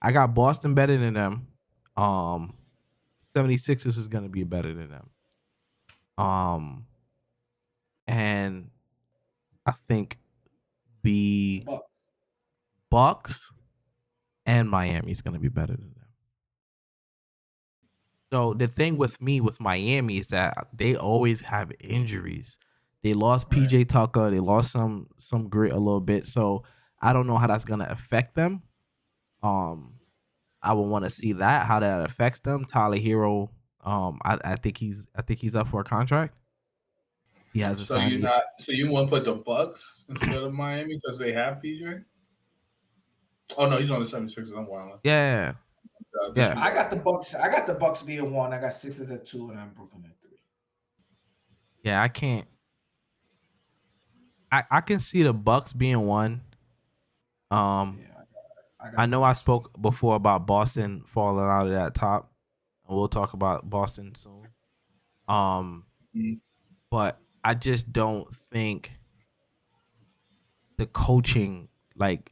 I got Boston better than them. 76ers is gonna be better than them. And I think the Bucks and Miami is gonna be better than them. So the thing with Miami is that they always have injuries. They lost PJ Tucker. They lost some grit a little bit. So I don't know how that's gonna affect them. I would want to see how that affects them. Tyler Hero, I think he's up for a contract. He has a signed. So you want to put the Bucks instead of Miami because they have PJ? Oh no, he's on the 76ers. I'm wild. Yeah. I got the Bucks. I got the Bucks being 1. I got Sixers at 2, and I'm Brooklyn at 3. Yeah, I can't. I can see the Bucks being 1. I know I spoke before about Boston falling out of that top, and we'll talk about Boston soon. But I just don't think the coaching, like,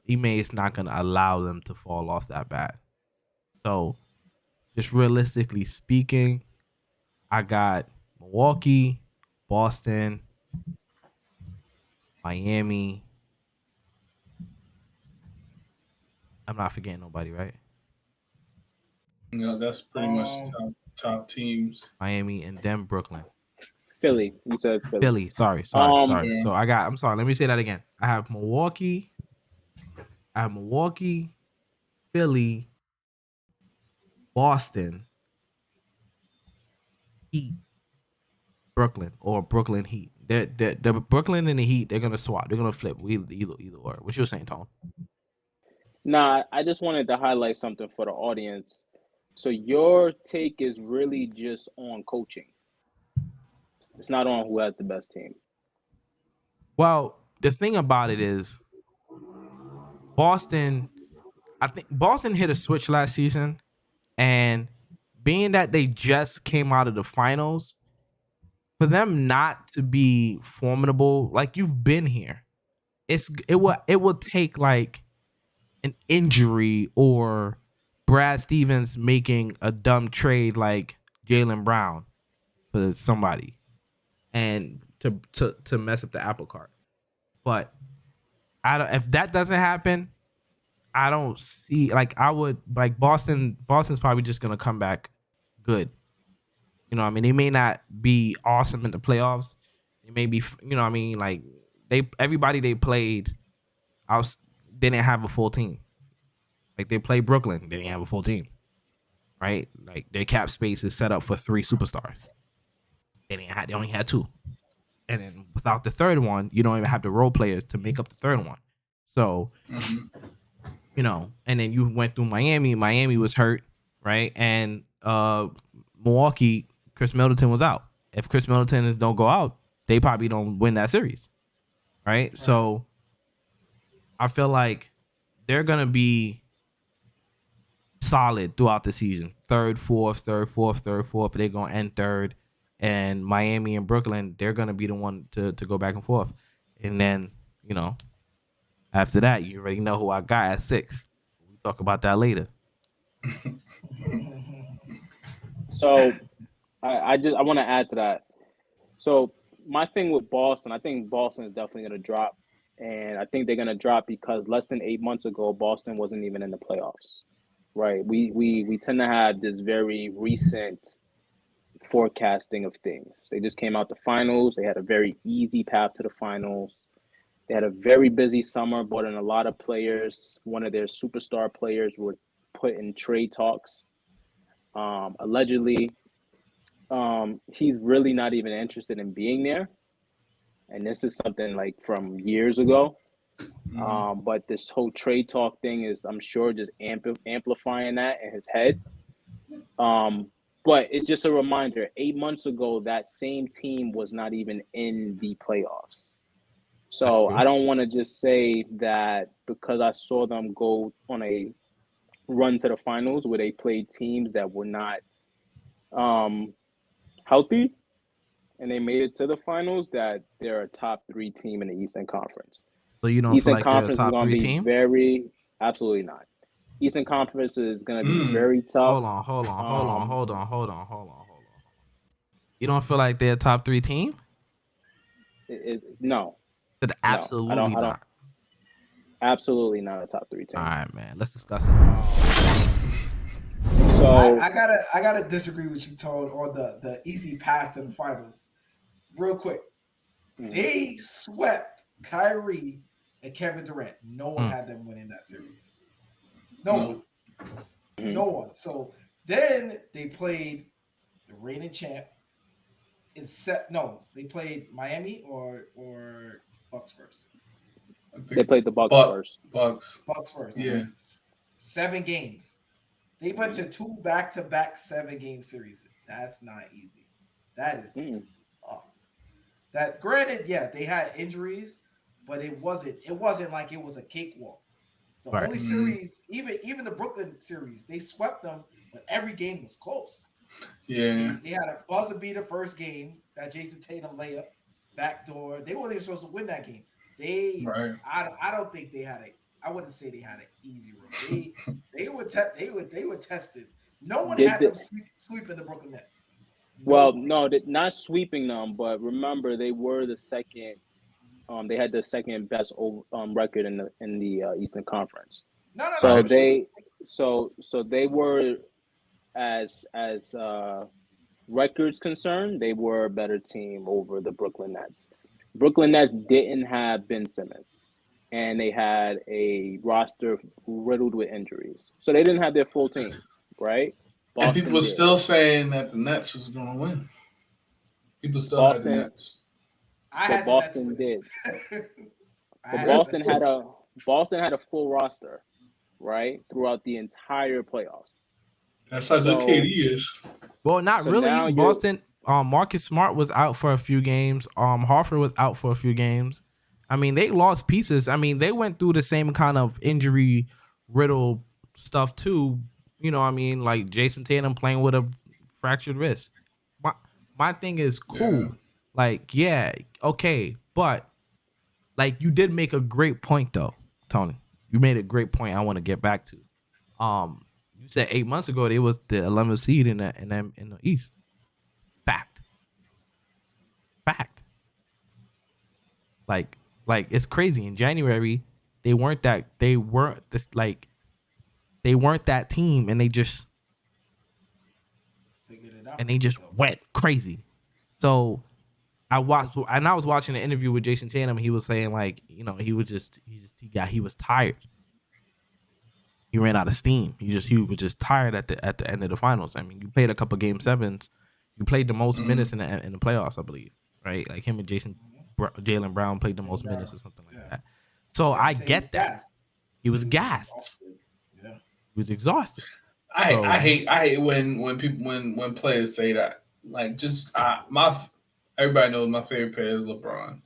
Ime is not going to allow them to fall off that bad. So, just realistically speaking, I got Milwaukee, Boston, Miami. I'm not forgetting nobody, right? Yeah, that's pretty much top teams. Miami and then Brooklyn. Philly. You said Philly. Philly. Sorry. Yeah. So I'm sorry. Let me say that again. I have Milwaukee, Philly, Boston, Heat, Brooklyn, or Brooklyn Heat. The Brooklyn and the Heat, they're gonna swap. They're gonna flip. Either or. What you were saying, Tone? Nah, I just wanted to highlight something for the audience. So your take is really just on coaching. It's not on who has the best team. Well, the thing about it is Boston. I think Boston hit a switch last season, and being that they just came out of the finals, for them not to be formidable, like you've been here, it will take like an injury or Brad Stevens making a dumb trade like Jaylen Brown for somebody and to mess up the apple cart. But I don't, if that doesn't happen, I don't see like I would like Boston's probably just gonna come back good. You know what I mean? They may not be awesome in the playoffs. They may be, you know what I mean, like everybody they played they didn't have a full team. Like they played Brooklyn, they didn't have a full team. Right? Like their cap space is set up for 3 superstars. They only had 2. And then without the third one, you don't even have the role players to make up the third one. So, you know, and then you went through Miami. Miami was hurt, right? And Milwaukee, Chris Middleton was out. If Chris Middleton don't go out, they probably don't win that series, right? So I feel like they're gonna be solid throughout the season. Third, fourth. They're gonna end third. And Miami and Brooklyn, they're gonna be the one to go back and forth. And then, you know, after that, you already know who I got at 6. We'll talk about that later. So I want to add to that. So my thing with Boston, I think Boston is definitely going to drop, and I think they're going to drop because less than 8 months ago, Boston wasn't even in the playoffs, right? We tend to have this very recent forecasting of things. They just came out the finals. They had a very easy path to the finals. They had a very busy summer, brought in a lot of players. One of their superstar players were put in trade talks. Allegedly, he's really not even interested in being there. And this is something like from years ago. But this whole trade talk thing is, I'm sure, just amplifying that in his head. But it's just a reminder, 8 months ago, that same team was not even in the playoffs. So I don't want to just say that because I saw them go on a run to the finals where they played teams that were not healthy and they made it to the finals, that they're a top 3 team in the Eastern Conference. So you don't Eastern feel like Conference they're a top is going 3 to be team? absolutely not. Eastern Conference is going to be very tough. Hold on. You don't feel like they're a top 3 team? No. Absolutely not. Absolutely not a top 3 team. All right, man. Let's discuss it. So I gotta disagree with you, Todd, on the easy path to the finals. Real quick, they swept Kyrie and Kevin Durant. No one had them winning that series. No one. So then they played the reigning champ. They played Miami or Bucks first. They played the Bucks first. Bucks first. Yeah. 7 games. They went to 2 back-to-back 7-game series. That's not easy. That is tough. That granted, yeah, they had injuries, but it wasn't like it was a cakewalk. The only series, even the Brooklyn series, they swept them, but every game was close. Yeah. They had a buzzer beater first game, that Jason Tatum layup, backdoor. They weren't even supposed to win that game. I don't think they had I wouldn't say they had an easy road. They were tested. No one had them sweeping the Brooklyn Nets. Well, no, not sweeping them, but remember they were the second. They had the second best record in the Eastern Conference. So they were, as records concerned, they were a better team over the Brooklyn Nets. Brooklyn Nets didn't have Ben Simmons, and they had a roster riddled with injuries. So they didn't have their full team, right? And Boston people were did. still saying that the Nets was going to win. People still had the Boston, Nets. I but had the Nets Boston winning. did. I But had Yeah. the Boston Nets had winning. a full roster, right, throughout the entire playoffs. That's how good So KD is. Well, not so really. now you're Boston. Marcus Smart was out for a few games. Harford was out for a few games. I mean, they lost pieces. I mean, they went through the same kind of injury riddle stuff too. You know, what I mean, like Jason Tatum playing with a fractured wrist. My my thing is Yeah. cool. Like, yeah, okay, but like you did make a great point though, Tony. You made a great point. I want to get back to. You said 8 months ago they was the 11th seed in the East. Fact. Like it's crazy. In January, they weren't that team, and they just Figured it out. went crazy. So I was watching an interview with Jason Tatum. He was saying like, you know, he was tired. He ran out of steam. He was just tired at the end of the finals. I mean, you played a couple game sevens. You played the most minutes in the playoffs, I believe, right? Like him and Jaylen Brown played the most minutes or something like that. So I get that. He was gassed. Yeah. He was exhausted. I hate when players say that. Like, just everybody knows my favorite player is LeBron.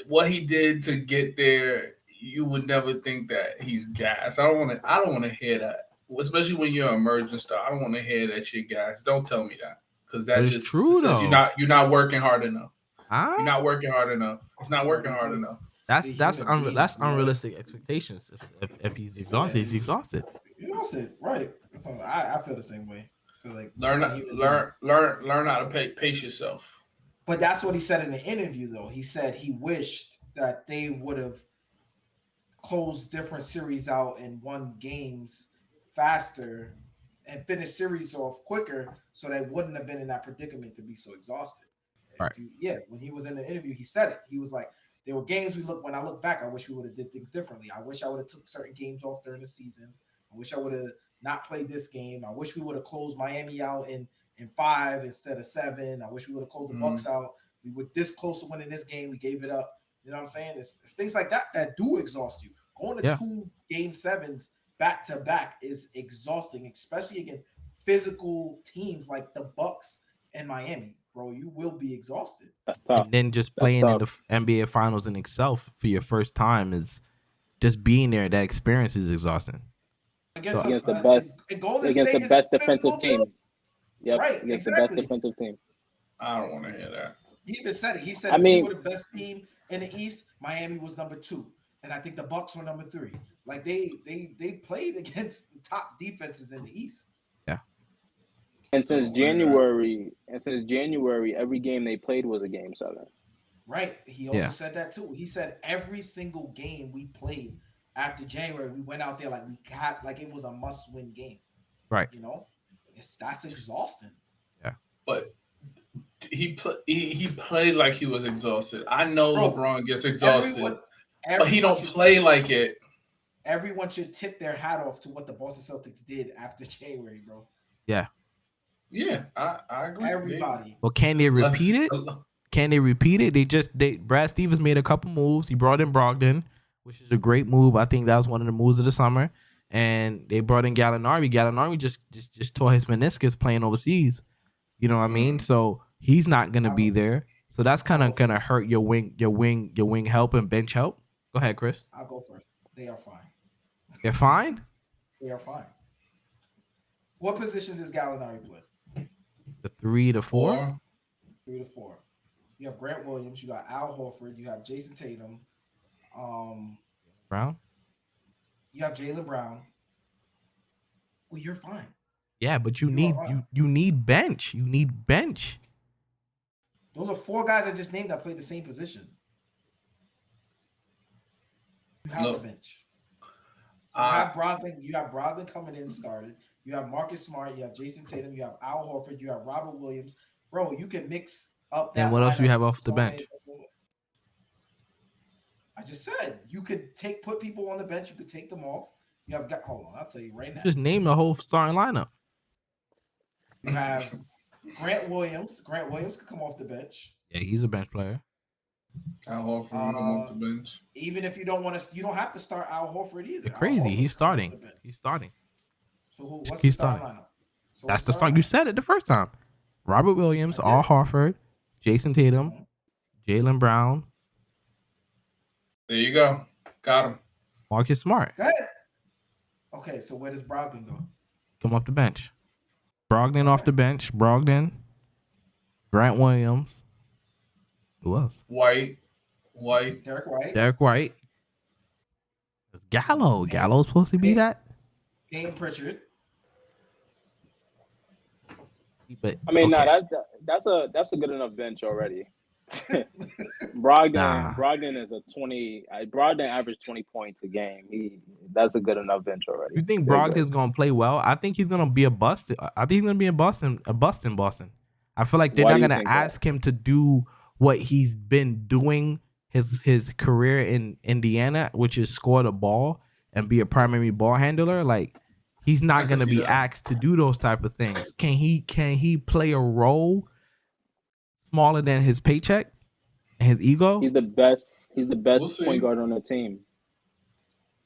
What he did to get there, you would never think that he's gas. I don't want to hear that. Especially when you're an emerging star. I don't want to hear that you're gas. Don't tell me that, because that But it's just true, says though. you're not working hard enough. Huh? You're not working hard enough. It's not working hard enough. That's unrealistic expectations. If he's exhausted, he's exhausted. Exhausted, right? I feel the same way. I feel like Learn how to pace yourself. But that's what he said in the interview, though. He said he wished that they would have closed different series out and won games faster and finished series off quicker, so they wouldn't have been in that predicament to be so exhausted. Right. When he was in the interview, he said it. He was like, there were games when I look back, I wish we would have did things differently. I wish I would have took certain games off during the season. I wish I would have not played this game. I wish we would have closed Miami out in 5 instead of 7. I wish we would have closed the Bucks out. We were this close to winning this game. We gave it up. You know what I'm saying? It's things like that do exhaust you. Going to 2 game 7s back to back is exhausting, especially against physical teams like the Bucks and Miami. Bro, you will be exhausted. That's tough. And then just playing in the NBA Finals in itself for your first time is just being there. That experience is exhausting. Against the best defensive team. Yep. Right, against the best defensive team. I don't want to hear that. He even said it. He said we were the best team in the East. Miami was number 2, and I think the Bucks were number 3. Like they played against the top defenses in the East. Yeah. And since January, every game they played was a game 7. Right. He also said that too. He said every single game we played after January, we went out there like it was a must-win game. Right. You know, that's exhausting. Yeah. But he played like he was exhausted. I know LeBron gets exhausted, but he don't play like it. Everyone should tip their hat off to what the Boston Celtics did after January, bro. Yeah. Yeah, I agree. Everybody. Well, can they repeat it? Can they repeat it? Brad Stevens made a couple moves. He brought in Brogdon, which is a great move. I think that was one of the moves of the summer. And they brought in Gallinari. Gallinari just tore his meniscus playing overseas. You know what I mean? So he's not gonna be there. So that's kind of gonna hurt your wing help and bench help. Go ahead, Chris. I'll go first. They are fine. They're fine? They are fine. What position does Gallinari play? The 3 to 4? 3 to 4. You have Grant Williams. You got Al Horford. You have Jason Tatum. Brown? You have Jaylen Brown. Well, you're fine. Yeah, but you need bench. You need bench. Those are 4 guys I just named that play the same position. You have a bench. You have Brogdon coming in started. You have Marcus Smart. You have Jason Tatum. You have Al Horford. You have Robert Williams. Bro, you can mix up that. And what else do you have off the bench? I just said you could put people on the bench. You could take them off. You have hold on. I'll tell you right now. Just name the whole starting lineup. You have Grant Williams. Grant Williams could come off the bench. Yeah, he's a bench player. Al Horford can come off the bench. Even if you don't want to, you don't have to start Al Horford either. You're crazy. He's starting. He's starting. So what's He's the starting starting. lineup? So That's the start. You said it the first time. Robert Williams, Al Horford, Jason Tatum, Jaylen Brown. There you go. Got him. Marcus Smart. Go ahead. Okay, so where does Brogdon go? Come off the bench. Brogdon off the bench. Brogdon. Grant Williams. Who else? White. Derek White. Derek White. Gallo. Gallo's supposed to be that? Payne Pritchard. But, I mean, okay. that's a good enough bench already. Brogdon is a 20. Brogdon averaged 20 points a game. That's a good enough bench already. You think Brogdon's gonna play well? I think he's gonna be a bust. I think he's gonna be a bust in Boston. I feel like they're not gonna ask him to do what he's been doing his career in Indiana, which is score the ball and be a primary ball handler. Like he's not gonna be asked to do those type of things. Can he play a role smaller than his paycheck and his ego? He's the best point guard on the team.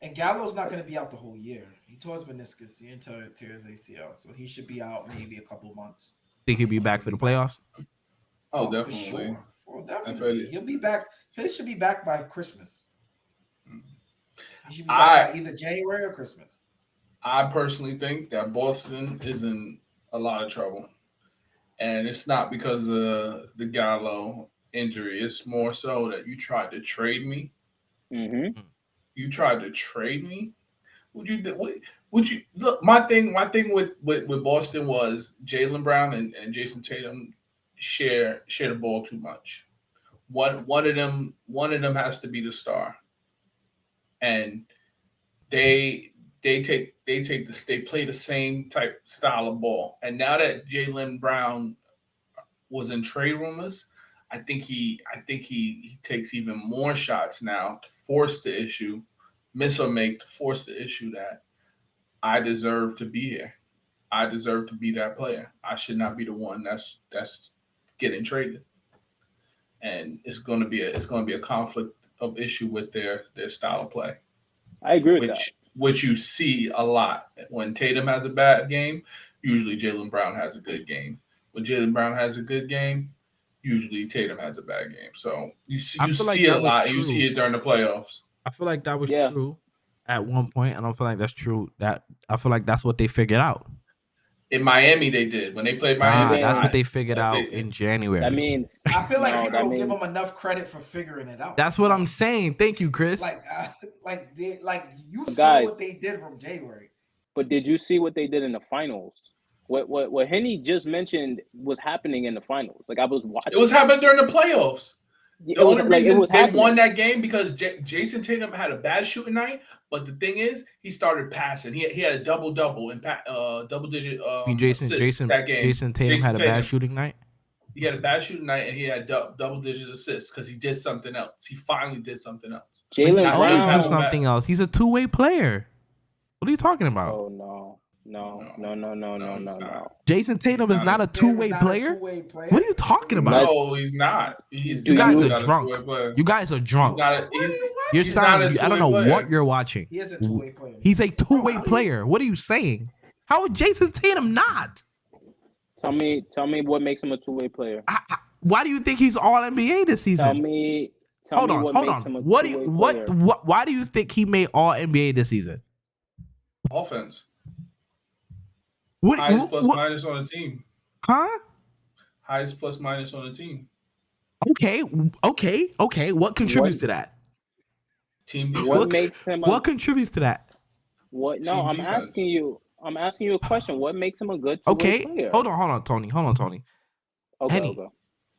And Gallo's not going to be out the whole year. He tore his meniscus. He tears ACL, so he should be out maybe a couple months. Think he'll be back for the playoffs? Oh, definitely. For sure. Definitely. He'll be back. He should be back by Christmas. He should be back by either January or Christmas. I personally think that Boston is in a lot of trouble. And it's not because of the Gallo injury. It's more so that you tried to trade me. Mm-hmm. You tried to trade me. Would you look? My thing with Boston was Jaylen Brown and Jason Tatum share the ball too much. One of them has to be the star, and they play the same type style of ball. And now that Jaylen Brown was in trade rumors, I think he takes even more shots now to force the issue, miss or make, to force the issue that I deserve to be here. I deserve to be that player. I should not be the one that's getting traded. And it's going to be a conflict of issue with their style of play. I agree with that. Which you see a lot. When Tatum has a bad game, usually Jaylen Brown has a good game. When Jaylen Brown has a good game, usually Tatum has a bad game. So you see it a lot. You see it during the playoffs. I feel like that was true at one point. I don't feel like that's true. I feel like that's what they figured out. In Miami, they did. When they played Miami, that's what they figued out in January. That means I feel like people don't give them enough credit for figuring it out. That's what I'm saying. Thank you, Chris. You saw what they did from January. But did you see what they did in the finals? What Henny just mentioned was happening in the finals. Like I was watching. It was happening during the playoffs. The only reason they won that game because Jason Tatum had a bad shooting night, but the thing is, he started passing. He had a double-double and double-digit assists that game. Jason Tatum had a bad shooting night? He had a bad shooting night, and he had double-digit assists because he did something else. He finally did something else. Jaylen always do something else. He's a two-way player. What are you talking about? Oh, no. Jason Tatum is not a two-way player? What are you talking about? No, he's not. You guys are drunk. You guys are drunk. You're sounding. I don't know what you're watching. He is a two-way player. He's a two-way player. What are you saying? How is Jason Tatum not? Tell me what makes him a two-way player. Why do you think he's all NBA this season? Hold on. Why do you think he made all NBA this season? Offense. Highest plus minus on the team. Huh? Highest plus minus on the team. Okay. What contributes to that? Team defense. What contributes to that? What? No, I'm asking you a question. What makes him a good two-way player? Hold on, Tony. Okay.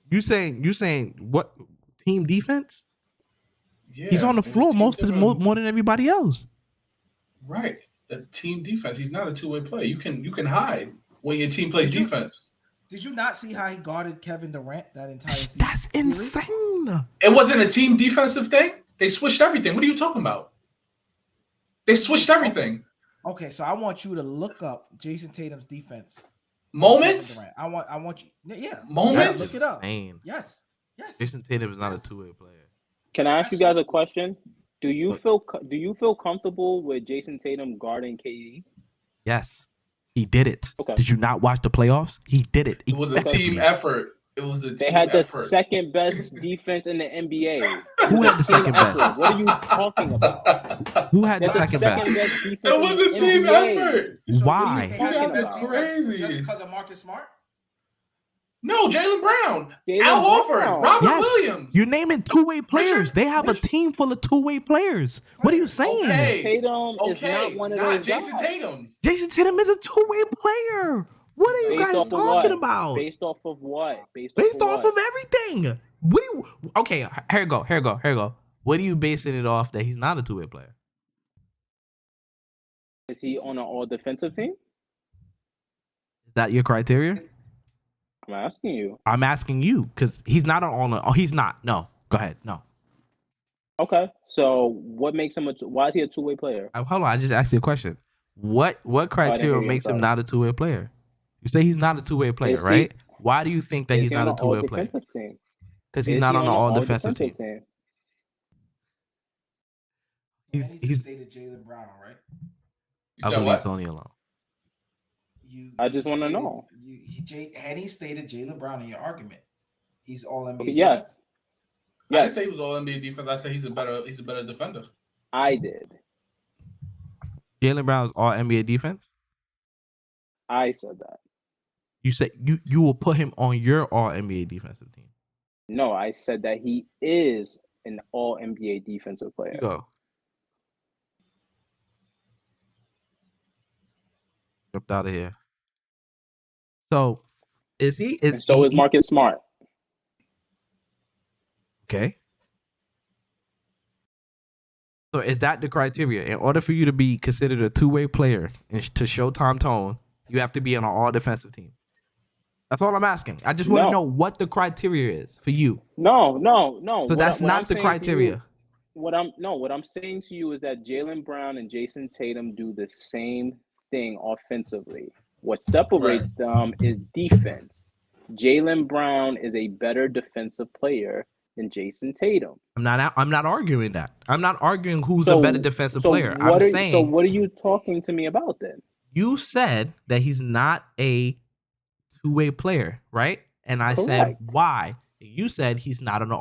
You saying what? Team defense? Yeah. He's on the floor more than everybody else. Right. A team defense. He's not a two-way player. You can hide when your team plays defense. Did you not see how he guarded Kevin Durant that entire season? That's insane. It wasn't a team defensive thing. They switched everything. What are you talking about? They switched everything. Okay, so I want you to look up Jason Tatum's defense Moments? I want you. Yeah. Moments? Look it up. Insane. Yes. Jason Tatum is not a two-way player. Can I ask you guys a Absolutely. question? Do you What? feel comfortable with Jason Tatum guarding KD? Yes, he did it. Okay. Did you not watch the playoffs? He did it. It was a team effort. It was a team They had the effort. second best defense in the NBA. Who had the second best? What are you talking about? Who had the That's the second best? defense It was in a the team NBA. effort. Why? They had the That's best defense crazy. just because of Marcus Smart? No, Jaylen Brown, Jaylen Al Horford, Brown. Robert Yes, Williams. you're naming two-way players. They have a team full of two-way players. What are you saying? Okay. Tatum is not one of those Jason guys. Tatum. Jason Tatum is a two-way player. What are you Based guys off of talking what? about? Based off of what? Based off of everything. What do you? Okay, here you go. What are you basing it off that he's not a two-way player? Is he on an all defensive team? Is that your criteria? I'm asking you. I'm asking you because he's not on all. Oh, he's not. No, go ahead. No. Okay, so what makes him why is he a two-way player? Hold on. I just asked you a question. What criteria hear you, makes him sorry. not a two-way player? You say he's not a two-way player, Is he- right? Why do you think that Is he's he not on a an two-way player? all-defensive team? Because he's Is not he on an an all-defensive team. And he He's- just stated Jaylen Brown, right? You I said believe what? Tony alone. I just wanna know. Had he stated Jaylen Brown in your argument? He's all NBA. Yes. defense? I didn't Yes, say he was all NBA defense. I said he's a better defender. I did. Jaylen Brown's all NBA defense. I said that. You said you will put him on your all NBA defensive team. No, I said that he is an all NBA defensive Here player. you go. Jumped out of here. So is he? And so is Marcus Smart. Okay. So is that the criteria? In order for you to be considered a two-way player and to Showtime tone, you have to be on an all-defensive team. That's all I'm asking. I just want to No. know what the criteria is for you. No. So that's not the criteria. What I'm saying to you is that Jaylen Brown and Jason Tatum do the same thing offensively. What separates them is defense. Jaylen Brown is a better defensive player than Jason Tatum. I'm not arguing that. I'm not arguing who's a better defensive player. I'm saying. So what are you talking to me about then? You said that he's not a two-way player, right? And I said Correct. why? You said he's not on the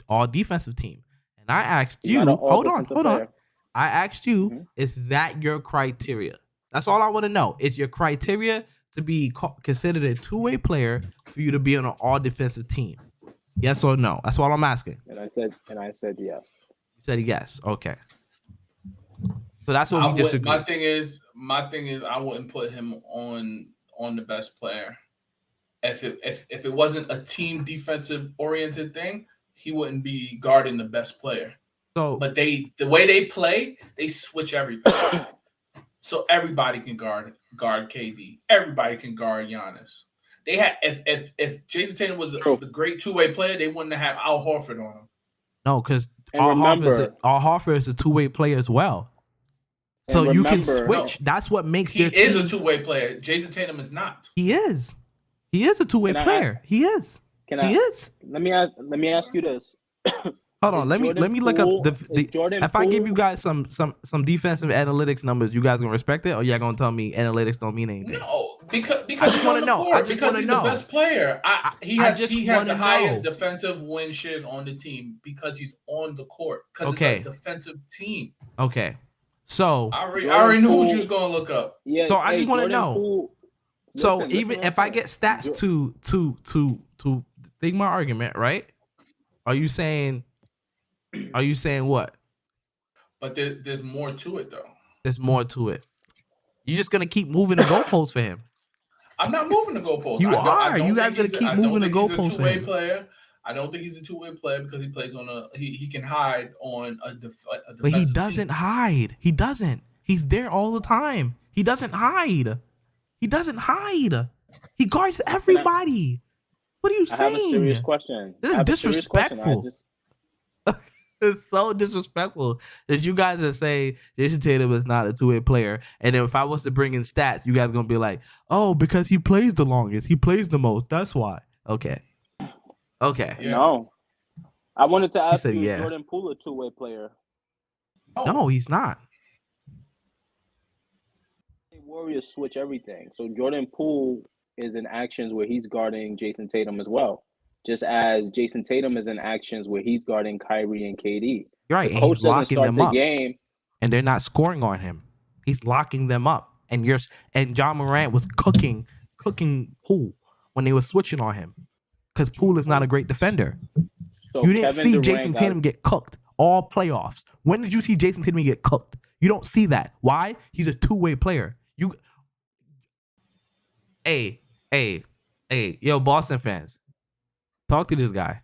all defensive team. And I asked He's you, not an all hold on. defensive player. I asked you, is that your criteria? That's all I want to know. Is your criteria to be considered a two-way player for you to be on an all defensive team? Yes or no? That's all I'm asking. And I said yes. You said yes. Okay. So that's what we disagree. My thing is, I wouldn't put him on the best player. If it wasn't a team defensive oriented thing, he wouldn't be guarding the best player. So, But the way they play, they switch everything. So everybody can guard KD. Everybody can guard Giannis. They had if Jason Tatum was the great two-way player, they wouldn't have Al Horford on him. no, because And Al remember- Horford is a two-way player as well. So And you can remember- switch. That's what makes He their is team. a two-way player. Jason Tatum is not. He is. He is a two-way Can I player. He is. Can He I is. let me ask you this? Hold on. Let me look up the Jordan if I give Poole- you guys some defensive analytics numbers, you guys gonna respect it, or y'all gonna tell me analytics don't mean anything? No, because I just he's wanna on the know. court, I just because wanna he's know. the best player. He I has just the wanna highest know. defensive win shares on the team because he's on the court. Because Okay. it's a defensive team. Okay. So I already knew what Poole- you was gonna look up. Yeah. So I just wanna Jordan know. Poole- So listen, even listen if what I I'm get saying. stats to think my argument, right? Are you saying what? But there's more to it though. There's more to it. You're just gonna keep moving the goalposts for him. I'm not moving the goalposts. You I are. don't You guys think gotta he's keep I don't moving the think he's goalposts a for two-way him. player. I don't think he's a two-way player because he plays on he can hide on a defensive But he team. doesn't hide. He doesn't. He's there all the time. He doesn't hide. He doesn't hide. He guards everybody. What are you I have a serious saying? question. This is I have a serious question. disrespectful. It's so disrespectful that you guys are saying Jason Tatum is not a two-way player. And then if I was to bring in stats, you guys are going to be like, oh, because he plays the longest. He plays the most. That's why. Okay. Yeah. No. I wanted to ask said, you, yeah. Jordan Poole a two-way player? No, he's not. Warriors switch everything. So Jordan Poole is in actions where he's guarding Jason Tatum as well. Just as Jason Tatum is in actions where he's guarding Kyrie and KD. You're right. The And coach he's doesn't locking start them the up. game. And they're not scoring on him. He's locking them up. And John Morant was cooking Poole when they were switching on him. Because Poole is not a great defender. So You didn't Kevin see Durant Jason Tatum get cooked all playoffs. When did you see Jason Tatum get cooked? You don't see that. Why? He's a two-way player. Yo, Boston fans, talk to this guy.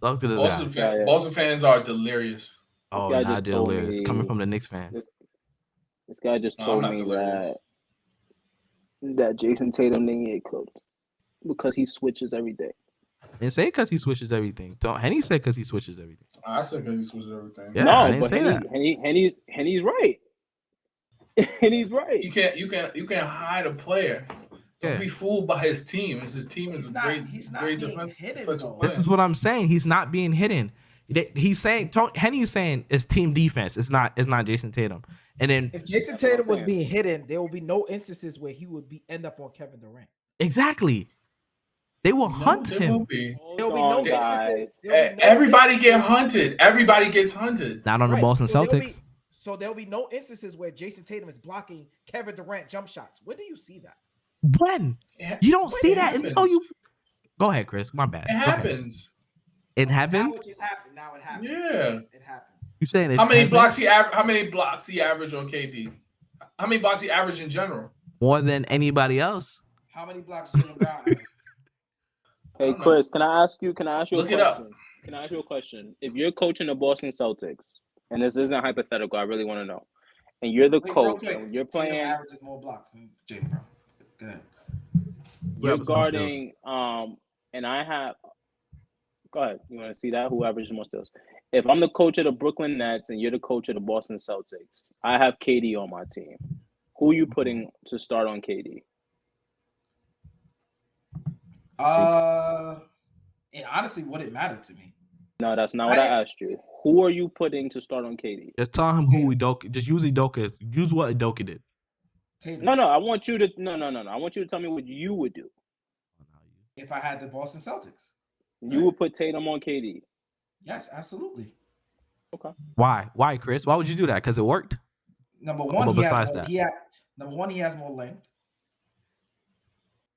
Talk to this guy. Boston fans are delirious. Oh, guy not just told delirious. me- Coming from the Knicks fan. This guy just No, told I'm not me delirious. that Jason Tatum didn't get cooked because he switches every day. Didn't say because he switches everything. Henny said because he switches everything. I said because he switches everything. Yeah, I no, didn't but say that. Henny's right. Henny's right. You can't hide a player. Don't Yeah. be fooled by his team. His team is He's a not great being defensive hidden, defensive though. player. This is what I'm saying. He's not being hidden. He's saying Henny's saying it's team defense. It's not Jason Tatum. And then If Jason Tatum was being hidden, there will be no instances where he would end up on Kevin Durant. exactly, they will hunt There him. will be. There'll be Hold no on, guys. instances. there'll be no Everybody get instances- hunted. Everybody gets hunted. Not on the Right. Boston So there'll Celtics. there'll be no instances where Jason Tatum is blocking Kevin Durant jump shots. Where do you see that? When? It You don't see it that happens. until you. Go ahead, Chris. My bad. It Go ahead. happens. In heaven? Now it just happened. Now it happens. Yeah. It happens. You saying in How many heaven? blocks he average on KD? How many blocks he average in general? More than anybody else? How many blocks Jaylen Brown have? Hey don't know. Chris, can I ask you a Look it up. question? Can I ask you a question? If you're coaching the Boston Celtics, and this isn't hypothetical, I really want to know, and you're the Wait, real coach, quick, and you're Tatum playing, averages more blocks than Jaylen Brown. Go ahead. you're Whoever's more guarding, and I have. Go ahead. You want to see that? Who averages more steals? If I'm the coach of the Brooklyn Nets and you're the coach of the Boston Celtics, I have KD on my team. Who are you putting to start on KD? And honestly, would it matter to me? No, that's not what I asked you. Who are you putting to start on KD? Just tell him who Udoka. Just use Udoka. Use what Udoka did. Tatum. No. I want you to I want you to tell me what you would do. If I had the Boston Celtics, You would put Tatum on KD. yes, absolutely. Why? Why, Chris? Why would you do that? Because it worked. Number one, But he has besides more, that. number one, he has more length,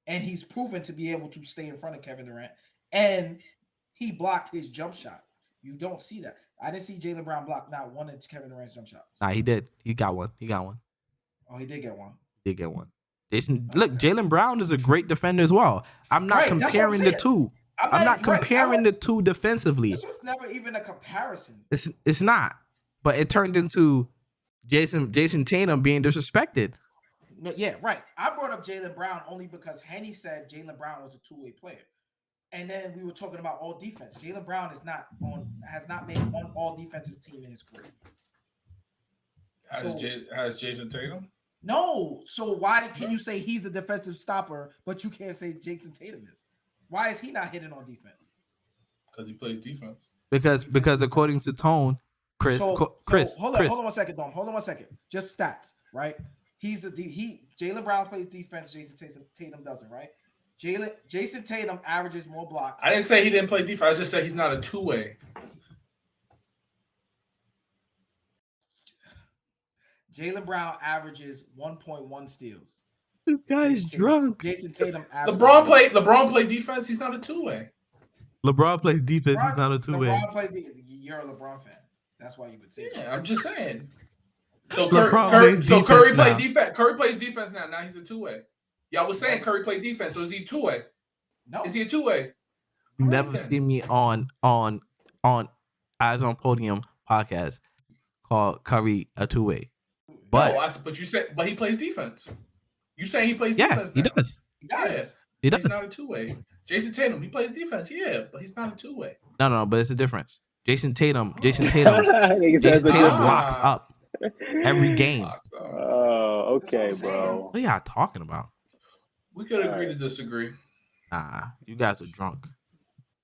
and he's proven to be able to stay in front of Kevin Durant, and he blocked his jump shot. You don't see that. I didn't see Jaylen Brown block not one of Kevin Durant's jump shots. Nah, he did. He got one. Oh, he did get one. He did get one. Look, Jaylen Brown is a great defender as well. I'm not Right, that's what I'm comparing the saying. two. I'm not comparing the two defensively. This was never even a comparison. It's not. But it turned into Jason Tatum being disrespected. No, yeah, right. I brought up Jaylen Brown only because Henny said Jaylen Brown was a two-way player. And then we were talking about all defense. Jaylen Brown has not made one all defensive team in his career. Has Jason Tatum? No. So why can you say he's a defensive stopper, but you can't say Jason Tatum is? Why is he not hitting on defense? Because he plays defense. Because according to Tone, Chris, Hold Chris. on one second, Dom. Hold on one second. Just stats, right? Jaylen Brown plays defense. Jason Tatum doesn't, right? Jason Tatum averages more blocks. I didn't say he didn't play defense. I just said he's not a two-way. Jaylen Brown averages 1.1 steals. This guy's drunk. Jason Tatum averages. LeBron played defense. He's not a two-way. LeBron plays defense. He's not a two-way. LeBron plays you're a LeBron fan. That's why you would say Yeah, that. I'm just saying. So LeBron Curry plays Curry defense played now. defense. Curry plays defense now. Now he's a two-way. Y'all was saying Curry played defense. So is he two-way? No. Is he a two-way? You never see me on Eyes on Podium podcast called Curry a two-way. But But he plays defense. You saying he plays yeah, defense? he now. does. He does. He does. He's not a two-way. Jason Tatum, he plays defense, yeah, but he's not a two-way. No, but it's a difference. Jason Tatum Nigga says the Tatum dog. locks up every game. Oh, okay, That's what I'm bro. What are y'all talking about? We could agree Alright. to disagree. Nah, you guys are drunk.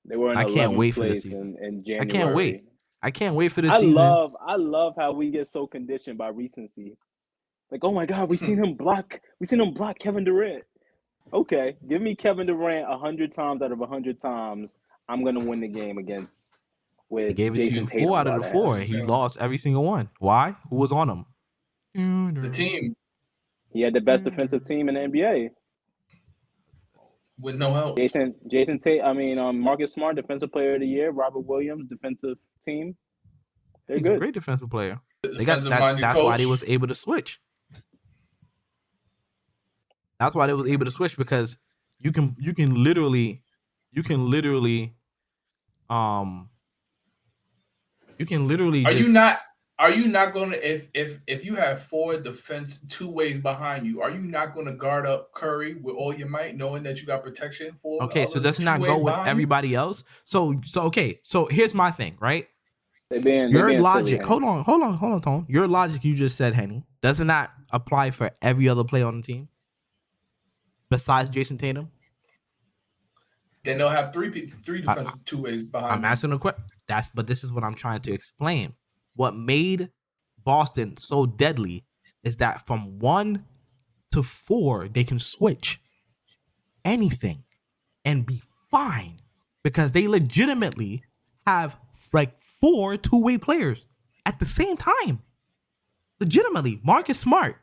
They were in I can't 11th wait for the place season. in January. I can't wait. I can't wait for the I season. love how we get so conditioned by recency. Like, oh my God, we seen him block Kevin Durant. Okay, give me Kevin Durant 100 times out of 100 times. I'm gonna win the game against He with gave it to Jason you Tatum 4 out of the guarding 4, him. and he lost every single one. Why? Who was on him? The team He had the best defensive team in the NBA. with no help. Jason Tatum. Marcus Smart, defensive player of the year. Robert Williams, defensive team. They're He's a good. great defensive player. They got that. Defensive-minded That's why they coach. was able to switch. That's why they was able to switch, because you can literally Are you not going to if you have 4 defense 2 ways behind you? Are you not going to guard up Curry with all your might, knowing that you got protection for? Okay, so does it not go with everybody else? So okay. So here's my thing, right? Your logic. Silly, hold on, Tone. Your logic you just said, Henny, does it not apply for every other player on the team besides Jason Tatum? Then they'll have 3 defensive 2 ways behind. I'm asking a question. But this is what I'm trying to explain. What made Boston so deadly is that from 1 to 4, they can switch anything and be fine, because they legitimately have like 4 two-way players at the same time. Legitimately, Marcus Smart,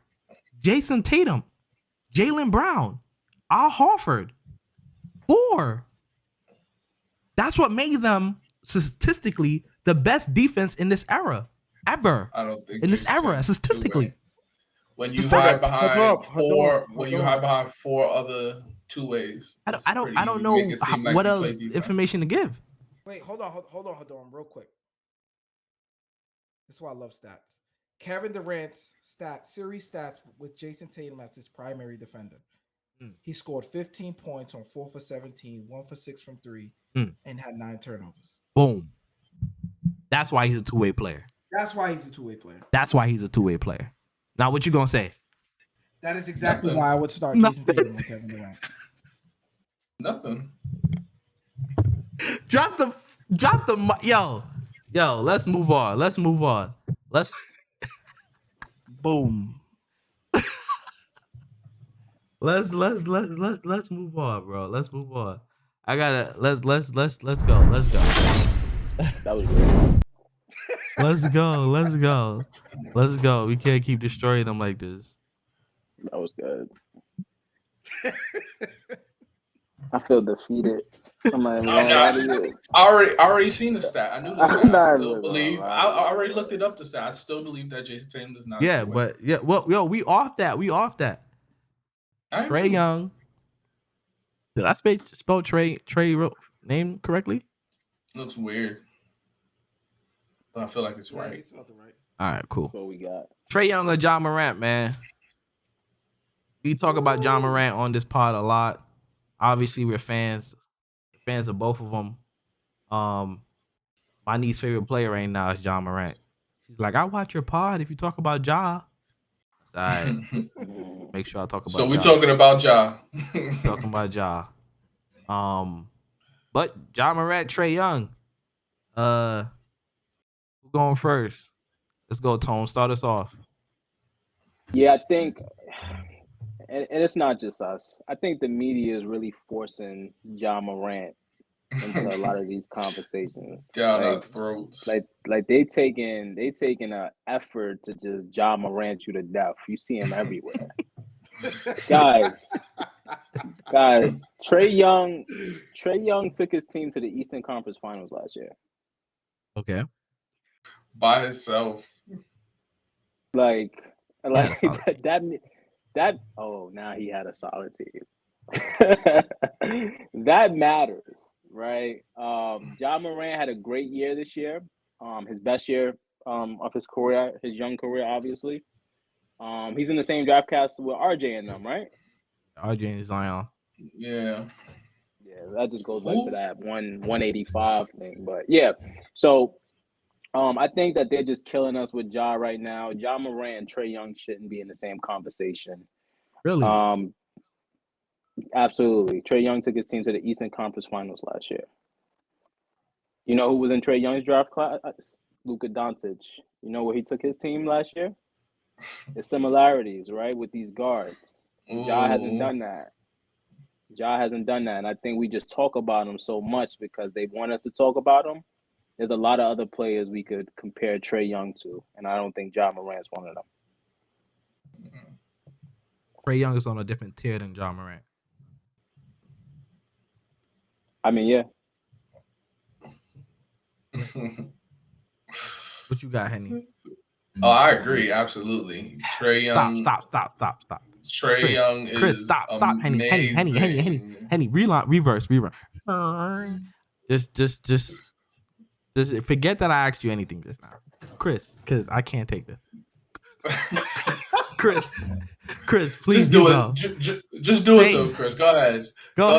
Jason Tatum, Jaylen Brown, Al Horford, 4. That's what made them statistically the best defense in this era ever. I don't think in this era statistically. When you It's a hide fact. behind Hold on. hide behind 4 other 2 ways. I don't know what else information to give. Wait, hold on, real quick. This is why I love stats. Kevin Durant's series stats with Jason Tatum as his primary defender. He scored 15 points on 4 for 17, 1 for 6 from 3, and had 9 turnovers. Boom. That's why he's a two-way player. That's why he's a two-way player. Now, what you gonna say? That is exactly why I would start Jason Tatum on Kevin Durant. Nothing. Drop the yo. Let's move on. Let's boom. Let's move on, bro. Let's move on. I gotta let's go. That was great. Let's go. We can't keep destroying them like this. That was good. I feel defeated. I already seen the stat. I knew the stat. I still believe. I already looked it up. The stat. I still believe that Jason Tatum does not. Yeah, but yeah. Well, yo, we off that. Trae Young. Did I spell Trae name correctly? Looks weird, but I feel like it's right. All right, cool. That's what we got. Trae Young or John Morant, man. We talk about John Morant on this pod a lot. Obviously, we're fans of both of them. My niece's favorite player right now is John Morant. She's like, I watch your pod if you talk about Ja. All right. Make sure I talk about So we're talking about Ja. Talking about Ja. But Ja Morant, Trae Young. Who's going first? Let's go, Tone. Start us off. Yeah, I think, and it's not just us. I think the media is really forcing Ja Morant into a lot of these conversations. Down our throats. Like they taking an effort to just Ja Morant you to death. You see him everywhere. guys, Trae Young took his team to the Eastern Conference Finals last year. Okay. By himself. Like that. Oh, now he had a solid team. That matters, right? Ja Morant had a great year this year. His best year of his career, his young career, obviously. He's in the same draft class with RJ and them, right? RJ and Zion. Yeah. Yeah, that just goes back to that 185 thing. But yeah, so I think that they're just killing us with Ja right now. Ja Morant and Trae Young shouldn't be in the same conversation. Really? Absolutely. Trae Young took his team to the Eastern Conference Finals last year. You know who was in Trae Young's draft class? Luka Doncic. You know where he took his team last year? The similarities, right, with these guards. Ja hasn't done that. Ja hasn't done that, and I think we just talk about him so much because they want us to talk about him. There's a lot of other players we could compare Trae Young to, and I don't think Ja Morant's one of them. Trae Young is on a different tier than Ja Morant. I mean, yeah. What you got, Henny? Oh, I agree, absolutely. Trae Young. Stop. Trae Young is Chris, stop, Henny, reverse. Just forget that I asked you anything just now, Chris, because I can't take this. Chris, please just do go. Just do it to him, Chris. Go ahead. Go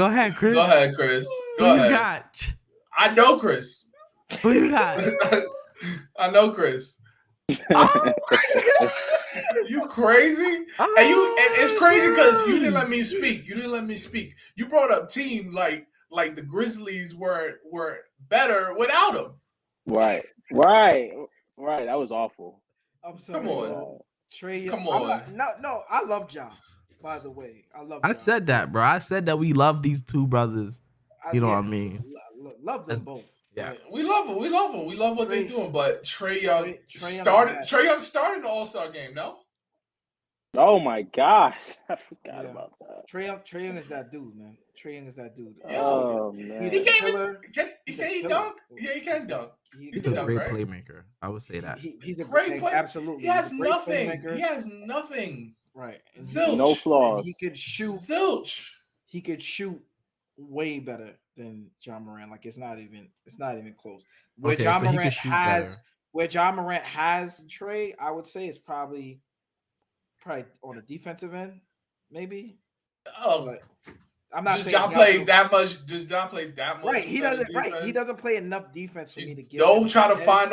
ahead, Chris. Go ahead, Chris. Who you got? I know Chris. Who you got? I know Chris. Oh You crazy? Oh, and it's crazy because you didn't let me speak. You brought up team like the Grizzlies were better without him. Right. That was awful. I'm sorry. Come on. Trae. Come on. No, I love Ja. By the way, I love. I said that, bro. I said that we love these two brothers. You know what I mean? Love them both. Yeah, we love them. We love what they're doing. But Trae Young started the All-Star game. No. Oh my gosh, I forgot about that. Trae Young is that dude, man. Trae Young is that dude. Oh man, He can't dunk. Yeah, he can dunk. he's a great playmaker. I would say that. He's a great player. Absolutely, He has nothing. Right. Zilch. No flaws. He could shoot. Zilch. He could shoot way better than Ja Morant. Like it's not even close. Where Ja Morant has Trae, I would say it's probably on the defensive end, maybe. Oh, but I'm not saying John played that much. Does John play that much? Right, he doesn't. Right, he doesnn't play enough defense for me to get. Don't try to find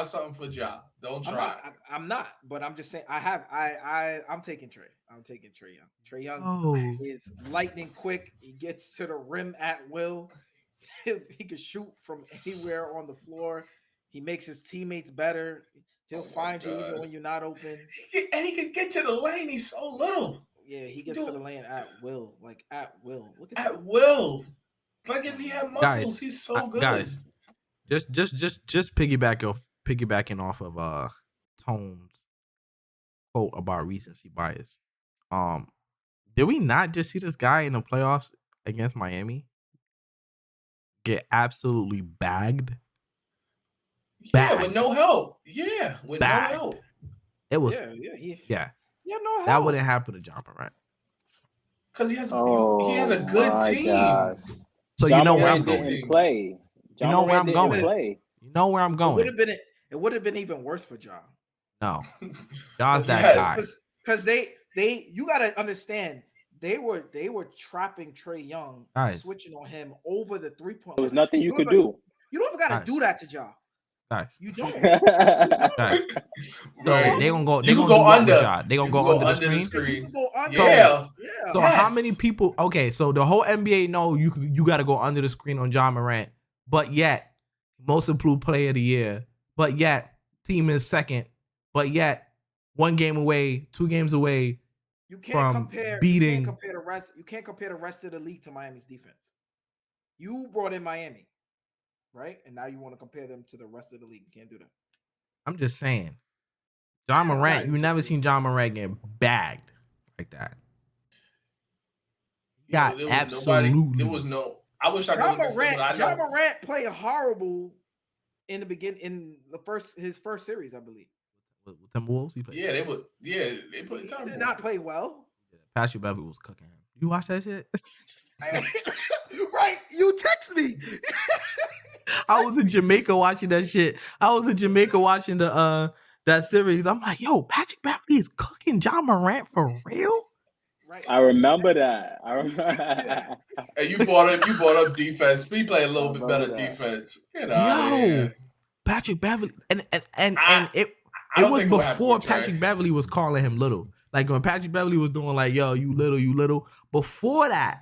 something for Ja. Don't try. I'm not, but I'm just saying. I'm taking Trae. I'm taking Trae Young. Trae Young is lightning quick. He gets to the rim at will. He can shoot from anywhere on the floor. He makes his teammates better. He'll find you even when you're not open. And he can get to the lane. He's so little. Yeah, he gets to the lane at will. Like at will. Look at at will. Like if he had muscles, he's so good. Guys, just piggybacking off of Tone's quote about recency bias. Did we not just see this guy in the playoffs against Miami get absolutely bagged? Yeah, with no help. Yeah, with bagged. No help. It was Yeah, no help. That wouldn't happen to John Morant. Because he has a good team. God. So John you know where Morant I'm going. Play. You know where I'm going. You know where I'm going. It would have been even worse for John. No. John's that guy. Because you gotta understand, they were trapping Trae Young, switching on him over the 3-point line. There was nothing you could do. You don't even gotta do that to John. Guys. You don't. Guys. So they gonna go. They gonna go under. They gonna go under the screen. You can go under. Yeah. So how many people? Okay, so the whole NBA know you got to go under the screen on John Morant, but yet most improved player of the year, but yet team is second, but yet 1 game away, 2 games away. You can't compare beating. You can't compare the rest of the league to Miami's defense. You brought in Miami, right? And now you want to compare them to the rest of the league. You can't do that. I'm just saying, John Morant. You never seen John Morant get bagged like that. There was no. I wish I could. John Morant played horrible in the beginning his first series, I believe. With Timberwolves, he played. Yeah, they would. Yeah, they played. He did not play well. Patrick Beverly was cooking him. You watch that shit? Right. You text me. I was in Jamaica watching that shit. I was in Jamaica watching the that series. I'm like, yo, Patrick Beverly is cooking John Morant for real? Right. I remember that. And you brought up defense. We play a little bit better defense. Patrick Beverly, and it don't was think it would happen before with Trey. Patrick Beverly was calling him little. Like when Patrick Beverly was doing like, yo, you little. Before that,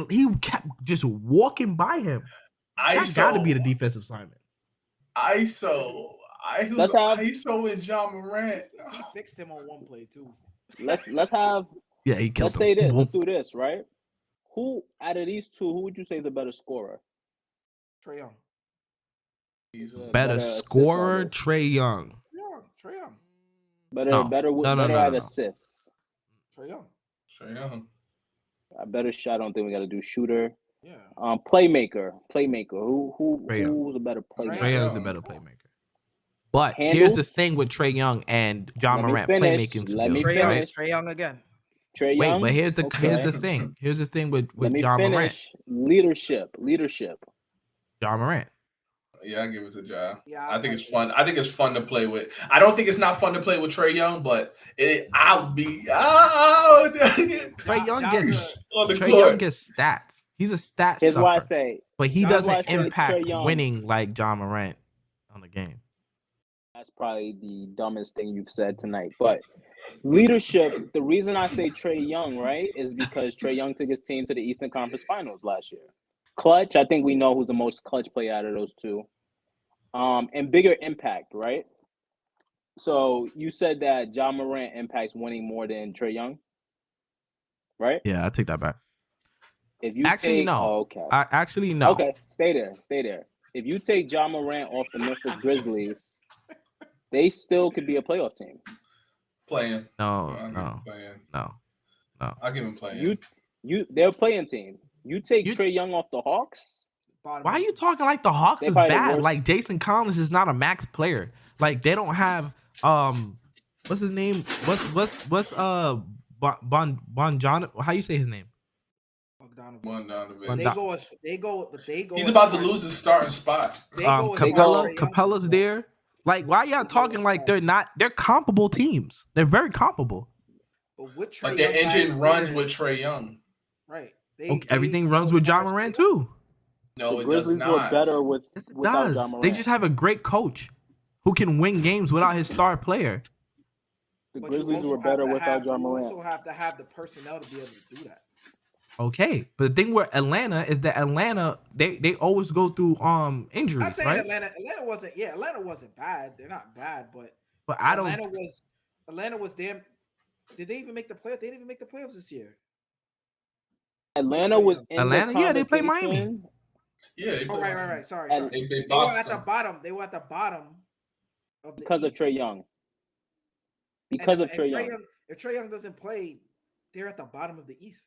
he kept just walking by him. That got to be the defensive assignment. ISO and John Morant. He fixed him on one play too. Let's have. Yeah, he killed Let's say him. this. Let's do this, right? Who out of these two? Who would you say is a better scorer? Trae Young. He's a Better scorer, Trae Young. Trae Young. Better No. at assists. Trae Young. I better shot. I don't think we got to do shooter. Yeah. Playmaker. Who's a better playmaker? Trae Young's a better playmaker. But Handle? here's the thing with Trae Young and John Let me Morant finish. playmaking Let me skills. finish. Right? Trae Young again. Trae Wait, Young. but here's the Okay. thing. Here's the thing with Let me John Morant. finish. Leadership. John Morant. Yeah, I give it to Ja. Yeah, I think it's fun. I think it's fun to play with. I don't think it's not fun to play with Trae Young, but I'll be Trae Young gets on the Trae court. Young gets stats. He's a stat Here's why I stuffer, say but he that's why I doesn't say impact Trae Young. winning like John Morant on the game. that's probably the dumbest thing you've said tonight. But leadership, the reason I say Trae Young, right, is because Trae Young took his team to the Eastern Conference Finals last year. Clutch, I think we know who's the most clutch player out of those two. And bigger impact, right? So you said that John Morant impacts winning more than Trae Young, right? Yeah, I take that back. If you Actually, no. okay. Actually, no. Okay, stay there. If you take John Morant off the Memphis Grizzlies, they still could be a playoff team. Playing. No. I'll give him playing. They're a playing team. You take Trae Young off the Hawks. Why are you talking like the Hawks They is probably the bad? worst. Like Jason Collins is not a max player. Like they don't have what's his name? What's Bon John? How you say his name? Bogdanovic. They go. He's about to lose his starting spot. Capella's there. Like why y'all talking like they're comparable teams? They're very comparable. But their engine runs with Trae Young. Right. Everything runs with John Morant too. No, The it Grizzlies does were not. better Yes, it without does. John Morant. They just have a great coach who can win games without his star player. The But you Grizzlies also were have better to without John You Morant. also have to have the personnel to be able to do that. Okay, but the thing with Atlanta is that Atlanta they always go through injuries, I'm saying right? Atlanta wasn't bad. They're not bad, but I don't. Atlanta was damn. Did they even make the playoffs? They didn't even make the playoffs this year. Atlanta was in Atlanta, the yeah, they play conversation. Miami. Yeah, they Oh, play. right. Sorry. And They They were boxed at the them. bottom. They were at the bottom of the Because of East. Trae Young. And Because of if Trae Young. If Trae Young doesn't play, they're at the bottom of the East.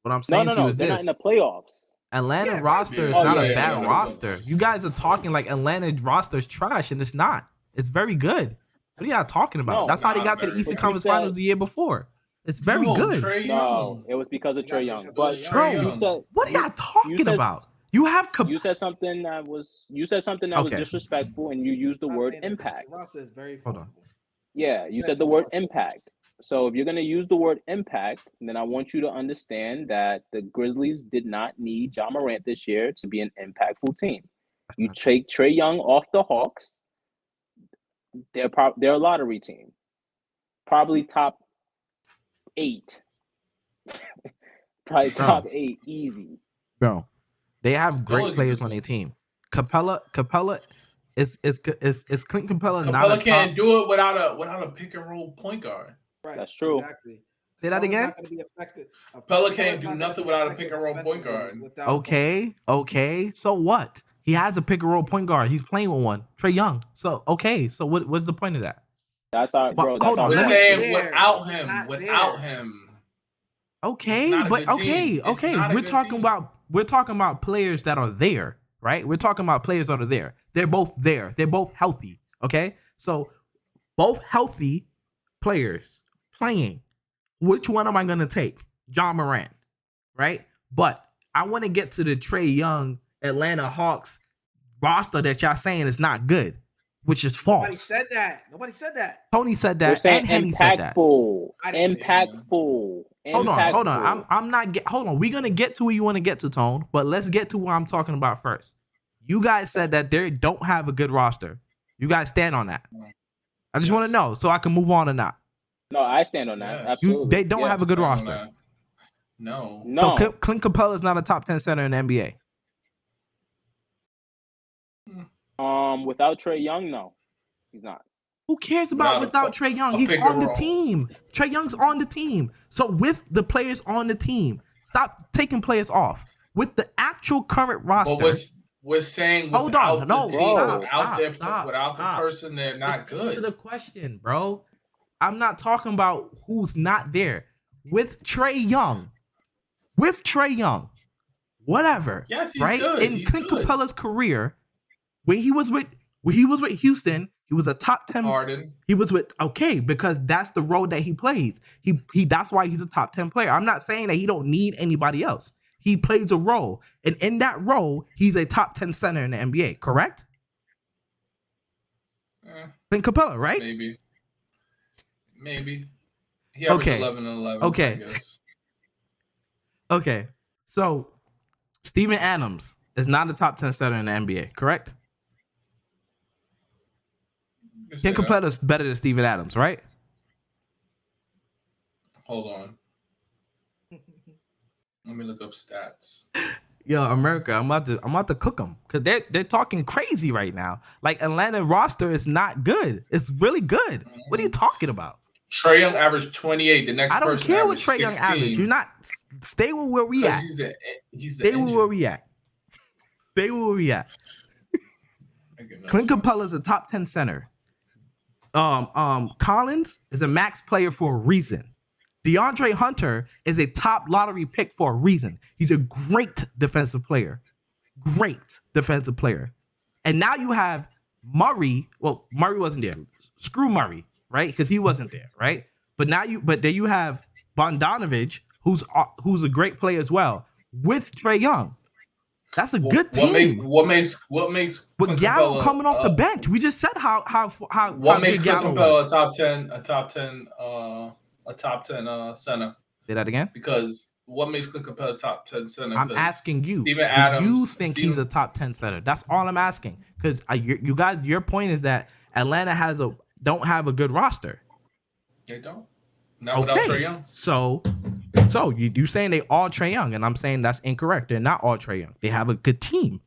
What I'm saying to you No. is They're not this: in the playoffs. Atlanta Yeah, roster is right. not Oh, a yeah, bad yeah. roster. You guys are talking like Atlanta roster is trash, and it's not. It's very good. What are y'all talking about? No, That's how they not got to the very Eastern good. Conference You said- Finals the year before. It's very good. Trae No, Young. it was because of You got Trae this Young. because But of Bro, Trae you Young. said what are y'all talking said- about? You have you said something that was Okay. disrespectful, and you used the I'm word saying that impact. the roster is very Hold on. formidable. Yeah, you Yeah, said the it's word awesome. impact. So if you're going to use the word impact, then I want you to understand that the Grizzlies did not need John Morant this year to be an impactful team. You take Trae Young off the Hawks, they're a lottery team. Probably top 8. Probably top 8 easy. Bro, they have great Capella players can on do their team. Capella is Clint Capella not Capella a can't top? do it without a pick and roll point guard. Right. That's true. Exactly. Say that Capella's again? not gonna be effective. Capella Capella's can't do not gonna nothing be without a effective pick and roll point offensively guard. without Okay. So what? He has a pick and roll point guard. He's playing with one. Trae Young. So so what's the point of that? That's our bro. But That's hold on, our We're let me- saying there. without It's him, not without there. him. Okay, not a but good team. It's okay. not a We're good talking team. about players that are there, right? We're talking about players that are there. They're both there. They're both healthy. Okay, so both healthy players playing. Which one am I gonna take? John Morant, right? But I want to get to the Trae Young Atlanta Hawks roster that y'all saying is not good, which is Nobody false. said that. Nobody said that. Tony said We're that, saying and Henny said that. impactful. I didn't say Impactful. Hold on. Impactful. I'm not hold on. We're gonna get to where you want to get to, Tone, but let's get to what I'm talking about first. You guys said that they don't have a good roster. You guys stand on that. I just want to know so I can move on or not. No, I stand on that. Yes. Absolutely. They don't have a good roster. No. No. So Clint Capella is not a top 10 center in the NBA. Without Trae Young, no, he's not. Who cares about without Trae Young? He's on the team. Trae Young's on the team. So with the players on the team, stop taking players off. With the actual current roster. But we're saying hold on, no, the team, stop, without the person, they're not good. Answer the question, bro. I'm not talking about who's not there. With Trae Young, whatever. Yes, he's right? good. In Clint Capella's career, when he was with Houston, he was a top 10. Harden. He was with because that's the role that he plays. He that's why he's a top 10 player. I'm not saying that he don't need anybody else. He plays a role, and in that role, he's a top 10 center in the NBA. Correct? Clint Capella, right? Maybe. He averaged 11 and 11. Okay. I guess. Okay. So Steven Adams is not a top 10 center in the NBA. Correct? Clint Capella is better than Steven Adams, right? Hold on. Let me look up stats. Yo, America, I'm about to cook them because they're talking crazy right now. Like Atlanta roster is not good. It's really good. What are you talking about? Trae Young averaged 28. The next I don't person care what averaged Trae Young 16. average. You're not stay with where we at. Stay with where we at. Stay with where we at. Clint Capella is a top 10 center. Collins is a max player for a reason. DeAndre Hunter is a top lottery pick for a reason. He's a great defensive player. And now you have Murray. Well, Murray wasn't there. Screw Murray, right? Because he wasn't there, right? But then you have Bogdanovich, who's a great player as well, with Trae Young. That's a good team. What makes with Gallo coming off the bench? We just said how what makes Clint Capella a top 10 center? Say that again. Because what makes Clint Capella a top 10 center? I'm asking you. Steven Adams. Do you think he's a top 10 center? That's all I'm asking. Because you guys, your point is that Atlanta don't have a good roster. They don't. Not without Trae Young. So you saying they all Trae Young, and I'm saying that's incorrect. They're not all Trae Young. They have a good team,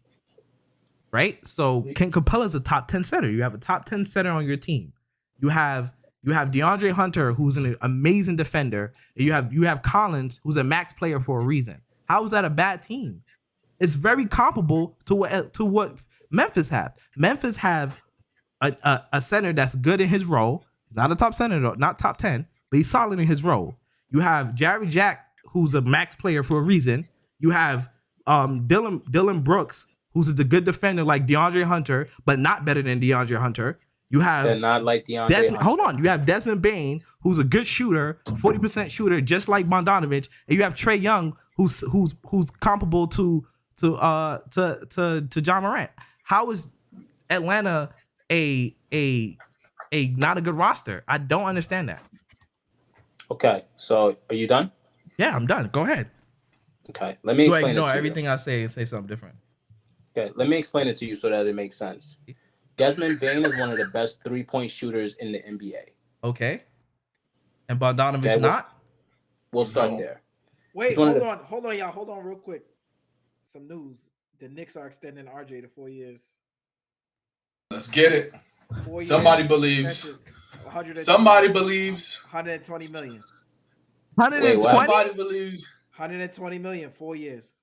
right? So Clint Capella is a top 10 center. You have a top 10 center on your team. You have DeAndre Hunter, who's an amazing defender. And you have Collins, who's a max player for a reason. How is that a bad team? It's very comparable to what Memphis have. Memphis have a center that's good in his role. Not a top center, though, not top 10, but he's solid in his role. You have Jerry Jack, who's a max player for a reason. You have Dylan Brooks, who's a good defender like DeAndre Hunter, but not better than DeAndre Hunter. You have they're not like DeAndre Hunter. Hold on. You have Desmond Bane, who's a good shooter, 40% shooter, just like Bogdanovich, and you have Trae Young, who's comparable to John Morant. How is Atlanta a not a good roster? I don't understand that. Okay, so are you done? Yeah, I'm done. Go ahead. Okay, let me explain it to you. Everything I say and say something different. Okay, let me explain it to you so that it makes sense. Desmond Bane is one of the best 3-point shooters in the NBA. Okay. And Bogdanovich not? We'll start there. Wait, hold on, y'all. Hold on real quick. Some news. The Knicks are extending RJ to 4 years. Let's get it. 4 years. Somebody believes. 120 million. 120? Somebody believes. 120 million, 4 years.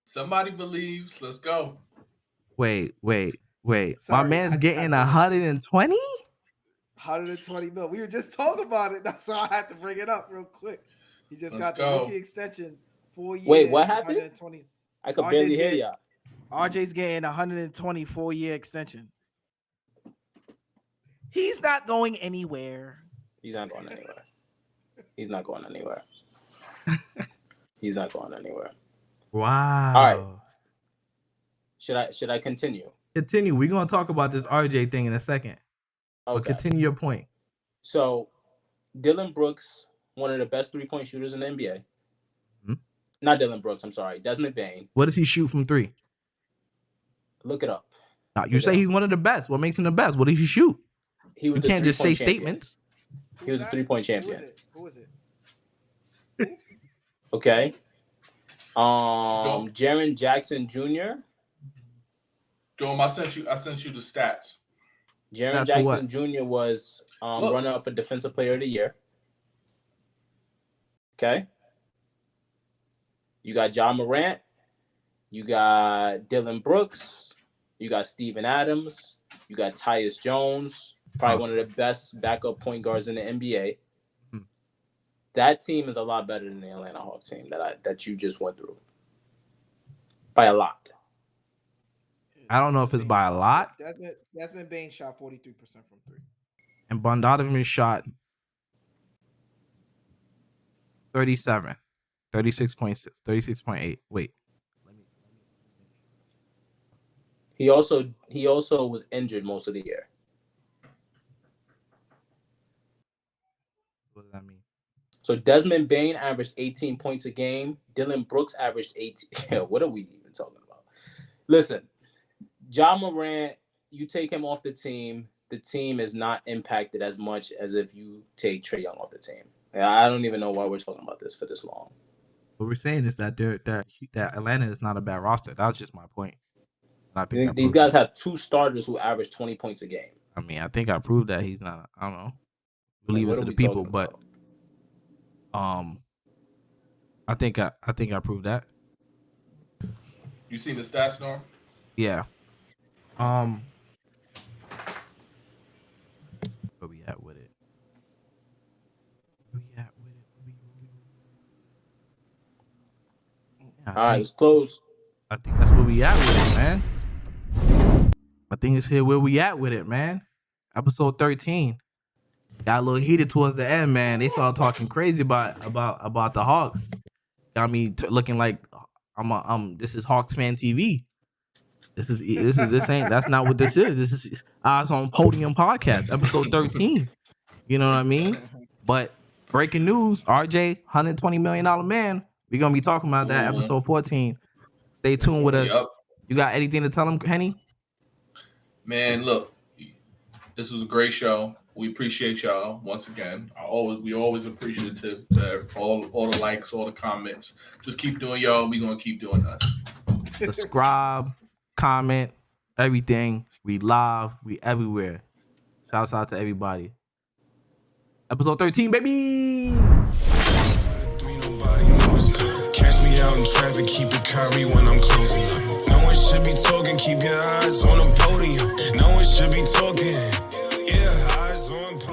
Somebody believes. Let's go. Wait. Sorry, my man's getting 120? 120 million. We were just talking about it. That's why I had to bring it up real quick. He just got the rookie extension, 4 years. Wait, what happened? 120. I could barely hear y'all. RJ's getting 120 4-year extension. He's not going anywhere. He's not going anywhere. Wow. All right. Should I continue? Continue. We're gonna talk about this RJ thing in a second. Okay. But continue your point. So, Dylan Brooks, one of the best 3-point shooters in the NBA. Mm-hmm. Not Dylan Brooks. I'm sorry, Desmond Bane. What does he shoot from 3? Look it up. Now, you say he's one of the best. What makes him the best? What does he shoot? He was You the can't just say 3-point champion. statements. He was a 3-point champion. Who is it? Okay. Jaren Jackson Jr. Dome, I sent you the stats. Jaren That's for what? Jackson Jr. was runner-up for Defensive Player of the Year. Okay. You got John Morant. You got Dylan Brooks. You got Steven Adams. You got Tyus Jones. Probably one of the best backup point guards in the NBA. That team is a lot better than the Atlanta Hawks team that you just went through. By a lot. I don't know if it's by a lot. Desmond Bane shot 43% from 3. And Bogdanovich shot 37, 36.6, 36.8. Wait. He also was injured most of the year. What does that mean? So Desmond Bane averaged 18 points a game. Dylan Brooks averaged 18. What are we even talking about? Listen, John Morant, you take him off the team is not impacted as much as if you take Trae Young off the team. I don't even know why we're talking about this for this long. What we're saying is that that Atlanta is not a bad roster. That was just my point. I think These guys have 2 starters who average 20 points a game. I mean, I think I proved that he's not. I don't know. Believe What it to are the we people, talking but about? I think I proved that. You seen the stats, Norm? Yeah. Where we at with it? Yeah, All right, it's close. I think that's where we at with it, man. I think it's here where we at with it, man. Episode 13. Got a little heated towards the end, man. They started talking crazy about the Hawks. Got me looking like this is Hawks fan TV. That's not what this is. This is Eyes on Podium podcast, episode 13. You know what I mean? But breaking news, RJ, $120 million man. We're gonna be talking about that episode 14. Stay tuned with us. Yep. You got anything to tell them, Henny? Man, look, this was a great show. We appreciate y'all once again. We always appreciative to all the likes, all the comments. Just keep doing y'all. We gonna keep doing that. Subscribe, comment, everything. We live. We everywhere. Shouts out to everybody. Episode 13, baby. Catch me out in traffic, keep it Kyrie when I'm closing up. No one should be talking, keep your eyes on the podium. No one should be talking. Yeah, eyes on podium.